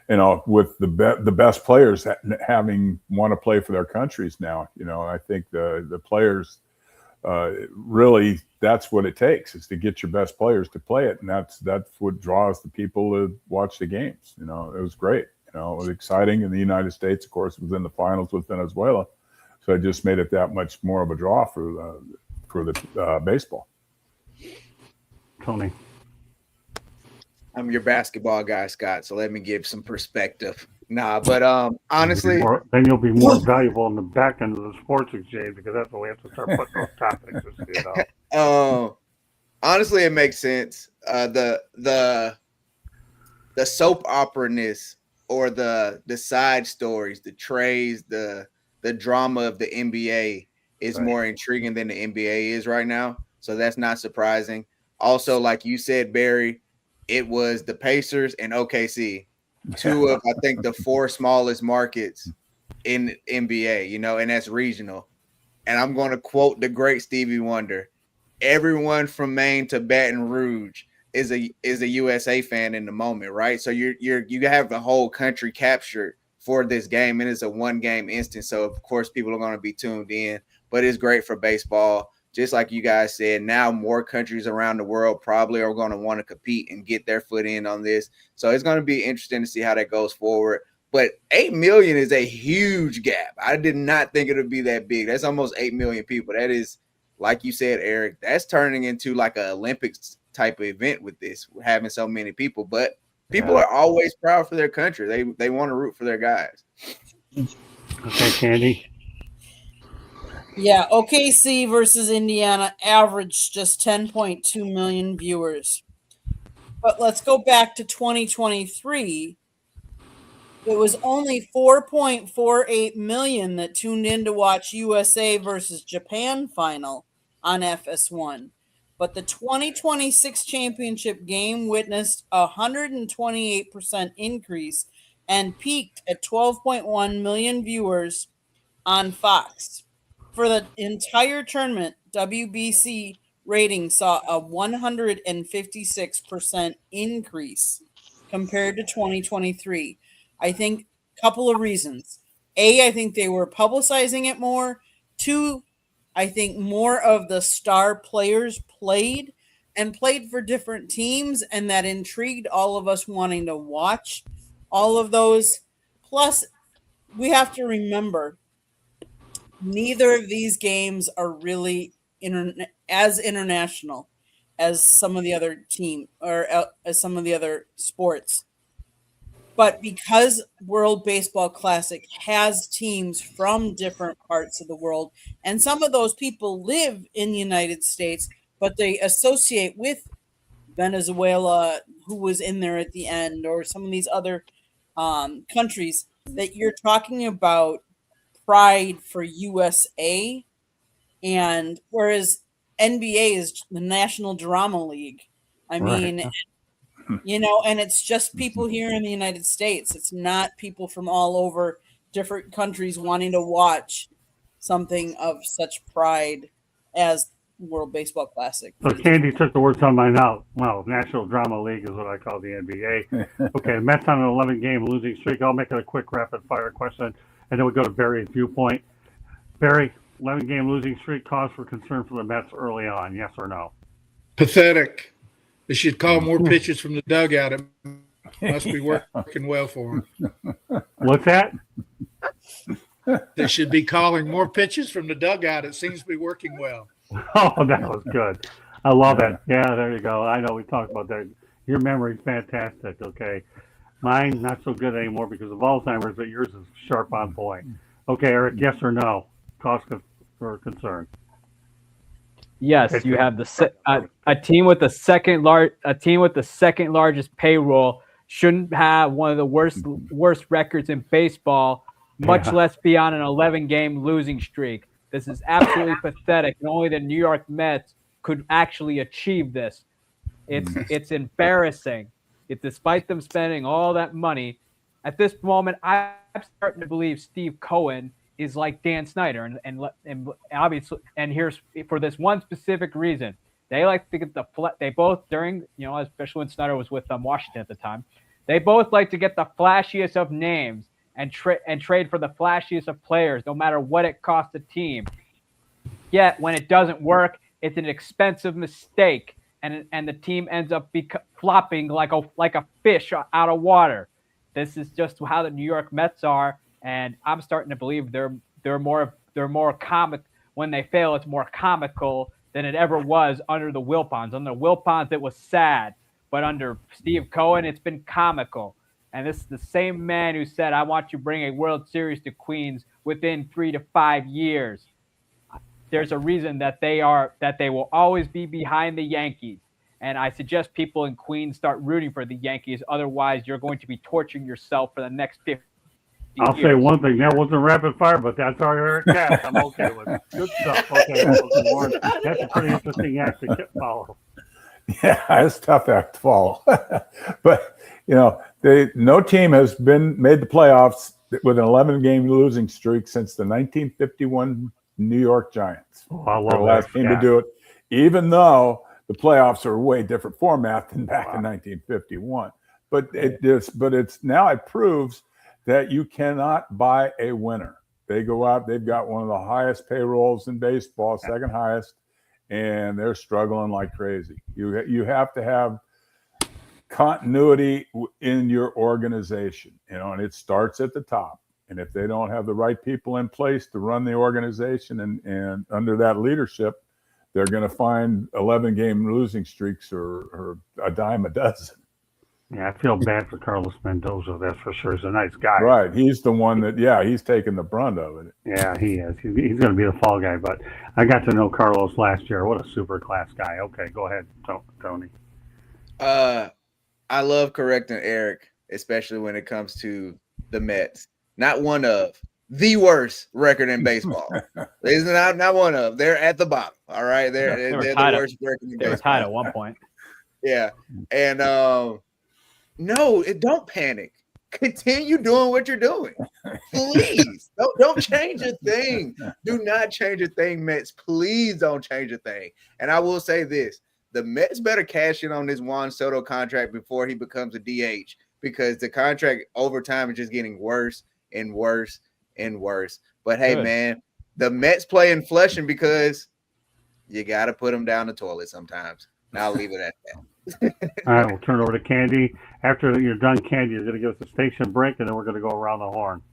[SPEAKER 4] with the best players having want to play for their countries now. I think the players really, that's what it takes, is to get your best players to play it, and that's what draws the people to watch the games. It was great. It was exciting. In the United States, of course, it was in the finals with Venezuela, so it just made it that much more of a draw for the baseball.
[SPEAKER 1] Tony?
[SPEAKER 6] I'm your basketball guy, Scott, so let me give some perspective. Nah, but honestly,
[SPEAKER 1] Then you'll be more valuable in the back end of the sports exchange because that's when we have to start putting those topics.
[SPEAKER 6] Honestly, it makes sense. The soap opera-ness or the side stories, the trades, the drama of the NBA is more intriguing than the NBA is right now. So that's not surprising. Also, like you said, Barry, it was the Pacers and OKC, two of I think the four smallest markets in NBA, and that's regional. And I'm going to quote the great Stevie Wonder: everyone from Maine to Baton Rouge is a USA fan in the moment, right? So you have the whole country captured for this game, and it's a one game instance. So of course people are going to be tuned in, but it's great for baseball. Just like you guys said, now more countries around the world probably are going to want to compete and get their foot in on this. So it's going to be interesting to see how that goes forward. But 8 million is a huge gap. I did not think it would be that big. That's almost 8 million people. That is, like you said, Eric, that's turning into like an Olympics type of event with this, having so many people. But people are always proud for their country. They want to root for their guys.
[SPEAKER 1] Okay, Candy.
[SPEAKER 5] Yeah, OKC versus Indiana averaged just 10.2 million viewers. But let's go back to 2023. It was only 4.48 million that tuned in to watch USA versus Japan final on FS1. But the 2026 championship game witnessed a 128% increase and peaked at 12.1 million viewers on Fox. For the entire tournament, WBC rating saw a 156% increase compared to 2023. I think a couple of reasons. A, I think they were publicizing it more. Two, I think more of the star players played for different teams, and that intrigued all of us wanting to watch all of those. Plus, we have to remember neither of these games are really as international as some of the other team or as some of the other sports. But because World Baseball Classic has teams from different parts of the world, and some of those people live in the United States, but they associate with Venezuela, who was in there at the end, or some of these other countries, that you're talking about pride for USA, and whereas NBA is the National Drama League. I mean, and it's just people here in the United States. It's not people from all over different countries wanting to watch something of such pride as World Baseball Classic.
[SPEAKER 1] So Candy took the words on my mouth. Well, National Drama League is what I call the NBA. Okay, the Mets on an 11-game losing streak. I'll make it a quick rapid-fire question, and then we go to Barry's viewpoint. Barry, 11-game losing streak cause for concern for the Mets early on, yes or no?
[SPEAKER 2] Pathetic. They should call more pitches from the dugout. It must be working well for them.
[SPEAKER 1] What's that?
[SPEAKER 2] They should be calling more pitches from the dugout. It seems to be working well.
[SPEAKER 1] Oh, that was good. I love it. Yeah, there you go. I know we talked about that. Your memory's fantastic, okay? Mine, not so good anymore because of Alzheimer's, but yours is sharp on point. Okay, Eric, yes or no? Cause for concern.
[SPEAKER 3] Yes, you have a team with the second largest payroll shouldn't have one of the worst records in baseball, much less be on an 11-game losing streak. This is absolutely pathetic, and only the New York Mets could actually achieve this. It's embarrassing. Despite them spending all that money, at this moment, I'm starting to believe Steve Cohen is like Dan Snyder, and obviously, and here's for this one specific reason. They like to get they both during, especially when Snyder was with Washington at the time, they both like to get the flashiest of names and trade for the flashiest of players, no matter what it costs the team. Yet when it doesn't work, it's an expensive mistake, and the team ends up flopping like a fish out of water. This is just how the New York Mets are, and I'm starting to believe they're more comic. When they fail, it's more comical than it ever was under the Wilpons. Under the Wilpons, it was sad, but under Steve Cohen, it's been comical. And this is the same man who said, I want you to bring a World Series to Queens within 3 to 5 years. There's a reason that they will always be behind the Yankees. And I suggest people in Queens start rooting for the Yankees. Otherwise, you're going to be torturing yourself for the next 50
[SPEAKER 1] I'll
[SPEAKER 3] years.
[SPEAKER 1] say one thing. That wasn't rapid fire, but that's our Eric Cass. I'm okay with it. Good stuff. Okay, Warren, that's a pretty interesting act to follow.
[SPEAKER 4] Yeah, it's a tough act to follow. But, no team has made the playoffs with an 11-game losing streak since the 1951 New York Giants.
[SPEAKER 1] Oh, I
[SPEAKER 4] They're the
[SPEAKER 1] love
[SPEAKER 4] last
[SPEAKER 1] that.
[SPEAKER 4] team
[SPEAKER 1] Yeah.
[SPEAKER 4] to do it, even though the playoffs are a way different format than back in 1951. But it's now it proves that you cannot buy a winner. They go out, they've got one of the highest payrolls in baseball, second highest, and they're struggling like crazy. You have to have continuity in your organization, and it starts at the top. And if they don't have the right people in place to run the organization and under that leadership, they're going to find 11-game losing streaks or a dime a dozen.
[SPEAKER 1] Yeah, I feel bad for Carlos Mendoza. That's for sure. He's a nice guy.
[SPEAKER 4] Right. He's the one he's taking the brunt of it.
[SPEAKER 1] Yeah, he is. He's going to be the fall guy. But I got to know Carlos last year. What a super class guy. Okay, go ahead, Tony.
[SPEAKER 6] I love correcting Eric, especially when it comes to the Mets. Not one of the worst record in baseball. It's not one of. They're at the bottom. All right, they're the worst record in baseball.
[SPEAKER 3] They were tied at one point.
[SPEAKER 6] Yeah, and no, don't panic. Continue doing what you're doing, please. Don't change a thing. Do not change a thing, Mets. Please don't change a thing. And I will say this: the Mets better cash in on this Juan Soto contract before he becomes a DH, because the contract over time is just getting worse and worse and worse. But hey, man, the Mets play in Flushing because you got to put them down the toilet sometimes. And I'll leave it at that.
[SPEAKER 1] All right, we'll turn over to Candy. After you're done, Candy, you're going to give us a station break, and then we're going to go around the horn.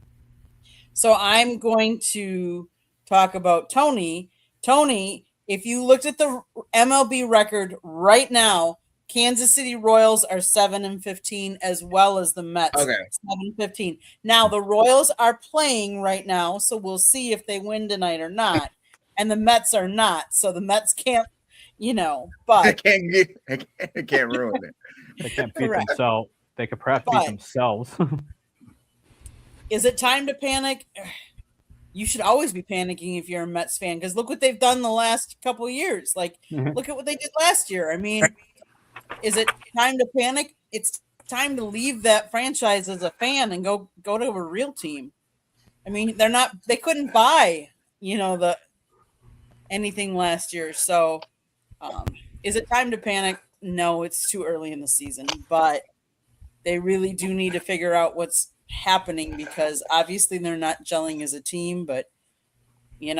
[SPEAKER 5] So I'm going to talk about Tony. Tony, if you looked at the MLB record right now, Kansas City Royals are 7-15, as well as the Mets.
[SPEAKER 6] Okay.
[SPEAKER 5] 7-15. Now the Royals are playing right now, so we'll see if they win tonight or not. And the Mets are not, so the Mets can't, but
[SPEAKER 6] I can't ruin it.
[SPEAKER 3] They can't beat themselves. They could perhaps beat themselves.
[SPEAKER 5] Is it time to panic? You should always be panicking if you're a Mets fan, because look what they've done the last couple of years. Like, look at what they did last year. I mean, is it time to panic? It's time to leave that franchise as a fan and go to a real team. I mean, they couldn't buy, anything last year. So, is it time to panic? No, it's too early in the season, but they really do need to figure out what's happening, because obviously they're not gelling as a team, but it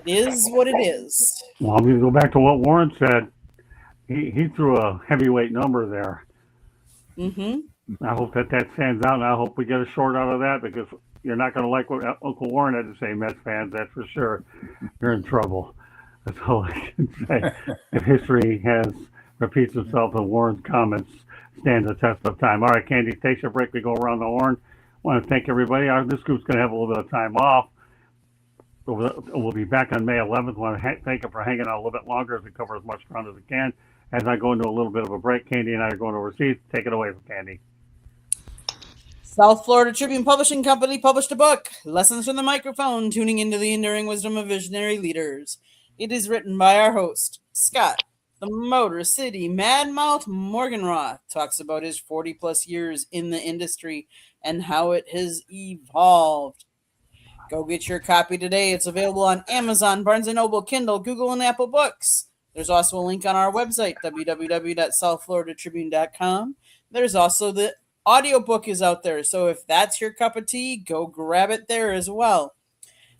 [SPEAKER 5] is what it is.
[SPEAKER 1] Well, I'm going to go back to what Warren said. He threw a heavyweight number there.
[SPEAKER 5] Mm-hmm.
[SPEAKER 1] I hope that stands out, and I hope we get a short out of that, because you're not going to like what Uncle Warren had to say, Mets fans, that's for sure. You're in trouble. That's all I can say. If history repeats itself, and Warren's comments stand the test of time. All right, Candy, takes a break. We go around the horn. I want to thank everybody. This group's going to have a little bit of time off. We'll be back on May 11th. I want to thank them for hanging out a little bit longer as we cover as much ground as we can. As I go into a little bit of a break, Candy and I are going overseas. Take it away, Candy.
[SPEAKER 5] South Florida Tribune Publishing Company published a book, Lessons from the Microphone, Tuning into the Enduring Wisdom of Visionary Leaders. It is written by our host, Scott, the Motor City Madmouth Morganroth, talks about his 40-plus years in the industry and how it has evolved. Go get your copy today. It's available on Amazon, Barnes & Noble, Kindle, Google, and Apple Books. There's also a link on our website, www.southfloridatribune.com. There's also the audiobook is out there, so if that's your cup of tea, go grab it there as well.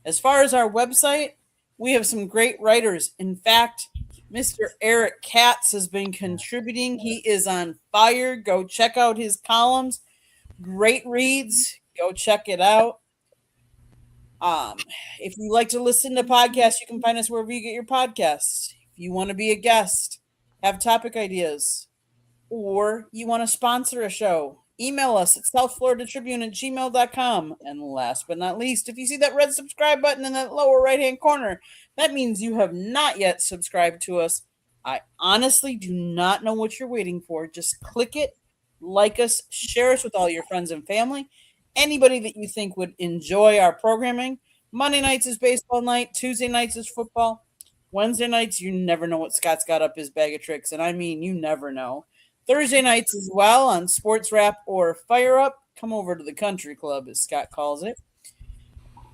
[SPEAKER 5] As far as our website, we have some great writers. In fact, Mr. Eric Katz has been contributing. He is on fire. Go check out his columns. Great reads. Go check it out. If you like to listen to podcasts, you can find us wherever you get your podcasts. If you want to be a guest, have topic ideas, or you want to sponsor a show, email us at southfloridatribune@gmail.com. And last but not least, if you see that red subscribe button in that lower right-hand corner, that means you have not yet subscribed to us. I honestly do not know what you're waiting for. Just click it, like us, share us with all your friends and family, anybody that you think would enjoy our programming. Monday nights is baseball night. Tuesday nights is football. Wednesday nights, you never know what Scott's got up his bag of tricks. And I mean, you never know. Thursday nights as well on Sports Wrap or Fire Up. Come over to the country club, as Scott calls it,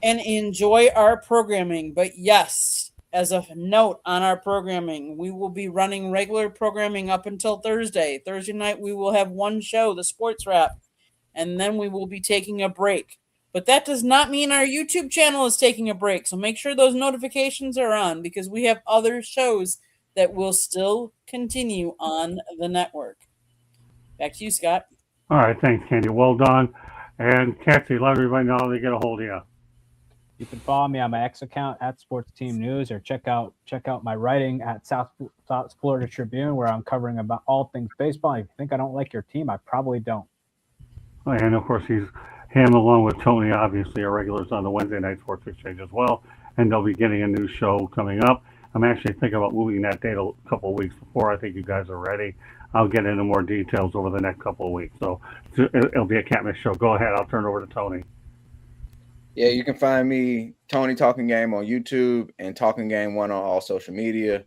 [SPEAKER 5] and enjoy our programming. But yes, as a note on our programming, we will be running regular programming up until Thursday. Thursday night, we will have one show, the Sports Wrap, and then we will be taking a break. But that does not mean our YouTube channel is taking a break. So make sure those notifications are on because we have other shows that will still continue on the network. Back to you, Scott.
[SPEAKER 1] All right, thanks, Candy. Well done. And Cassie, let everybody know how they get a hold of you.
[SPEAKER 3] You can follow me on my X account at Sports Team News, or check out my writing at South Florida Tribune, where I'm covering about all things baseball. If you think I don't like your team, I probably don't.
[SPEAKER 1] And of course, him along with Tony, obviously, are regulars on the Wednesday Night Sports Exchange as well. And they'll be getting a new show coming up. I'm actually thinking about moving that date a couple of weeks before. I think you guys are ready. I'll get into more details over the next couple of weeks. So it'll be a can't miss show. Go ahead. I'll turn it over to Tony.
[SPEAKER 6] Yeah, you can find me, Tony Talking Game, on YouTube and Talking Game 1 on all social media.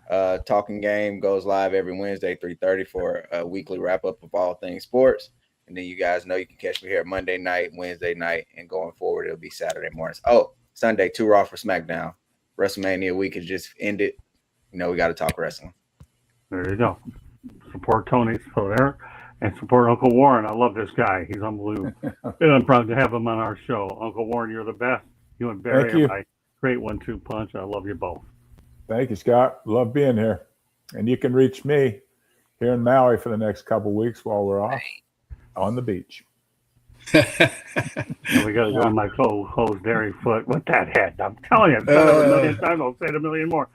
[SPEAKER 6] Talking Game goes live every Wednesday, 3:30 for a weekly wrap-up of all things sports. And then you guys know you can catch me here Monday night, Wednesday night, and going forward, it'll be Saturday mornings. Oh, Sunday, 2 Raw for SmackDown. WrestleMania week has just ended. You know, we got to talk wrestling.
[SPEAKER 1] There you go. Support Tony there and support Uncle Warren. I love this guy. He's unbelievable. And I'm proud to have him on our show. Uncle Warren, you're the best. You and Barry are my great 1-2 punch. I love you both.
[SPEAKER 4] Thank you, Scott. Love being here. And you can reach me here in Maui for the next couple of weeks while we're off on the beach.
[SPEAKER 1] And we got to go to my co-host, Derry Foot, with that head. I'm telling you, I've said it a million times. I'll say it a million more.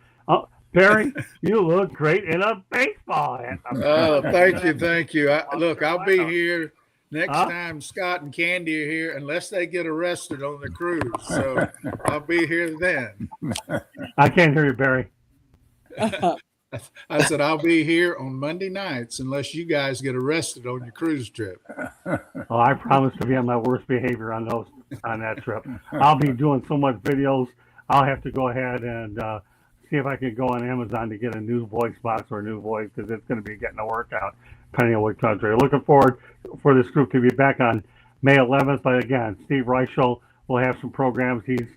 [SPEAKER 1] Barry, you look great in a baseball hat.
[SPEAKER 2] Oh, thank you. Look, I'll be here next time Scott and Candy are here, unless they get arrested on the cruise. So I'll be here then.
[SPEAKER 1] I can't hear you, Barry.
[SPEAKER 2] I said I'll be here on Monday nights unless you guys get arrested on your cruise trip.
[SPEAKER 1] Oh, I promise to be on my worst behavior on that trip. I'll be doing so much videos. I'll have to go ahead and see if I can go on Amazon to get a new voice box or a new voice, because it's going to be getting a workout depending on what country. Looking forward for this group to be back on May 11th. But again, Steve Reichel will have some programs. He's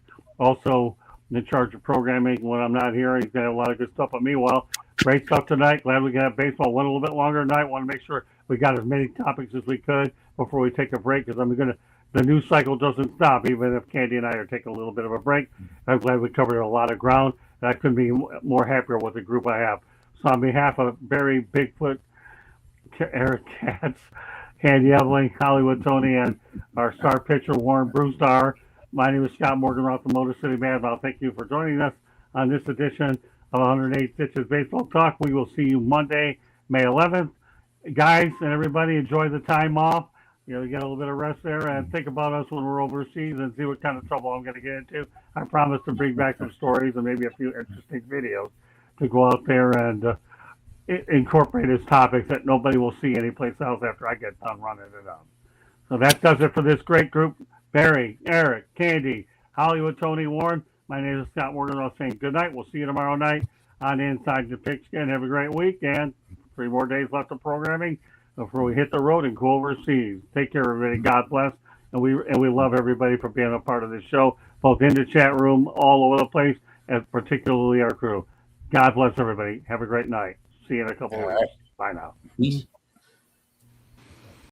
[SPEAKER 1] also in charge of programming when I'm not here. He's going to have a lot of good stuff. But meanwhile, great stuff tonight. Glad we got baseball. Went a little bit longer tonight. Want to make sure we got as many topics as we could before we take a break, because the news cycle doesn't stop, even if Candy and I are taking a little bit of a break. I'm glad we covered a lot of ground, and I couldn't be more happier with the group I have. So on behalf of Barry Bigfoot, Eric Katz, Candy Eveling, Hollywood Tony, and our star pitcher, Warren Brewstar, my name is Scott Morgan, Roth, the Motor City Madball. Thank you for joining us on this edition of 108 Stitches Baseball Talk. We will see you Monday, May 11th. Guys and everybody, enjoy the time off. You know, you get a little bit of rest there, and think about us when we're overseas and see what kind of trouble I'm going to get into. I promise to bring back some stories and maybe a few interesting videos to go out there and incorporate as topics that nobody will see anyplace else after I get done running it up. So that does it for this great group. Barry, Eric, Candy, Hollywood, Tony, Warren. My name is Scott Morgan. I'm saying good night. We'll see you tomorrow night on Inside the Pigskin. Have a great week, and 3 more days left of programming before we hit the road and go overseas. Take care, everybody. God bless. And we love everybody for being a part of this show, both in the chat room, all over the place, and particularly our crew. God bless everybody. Have a great night. See you in a couple of weeks. Bye now.
[SPEAKER 6] Peace.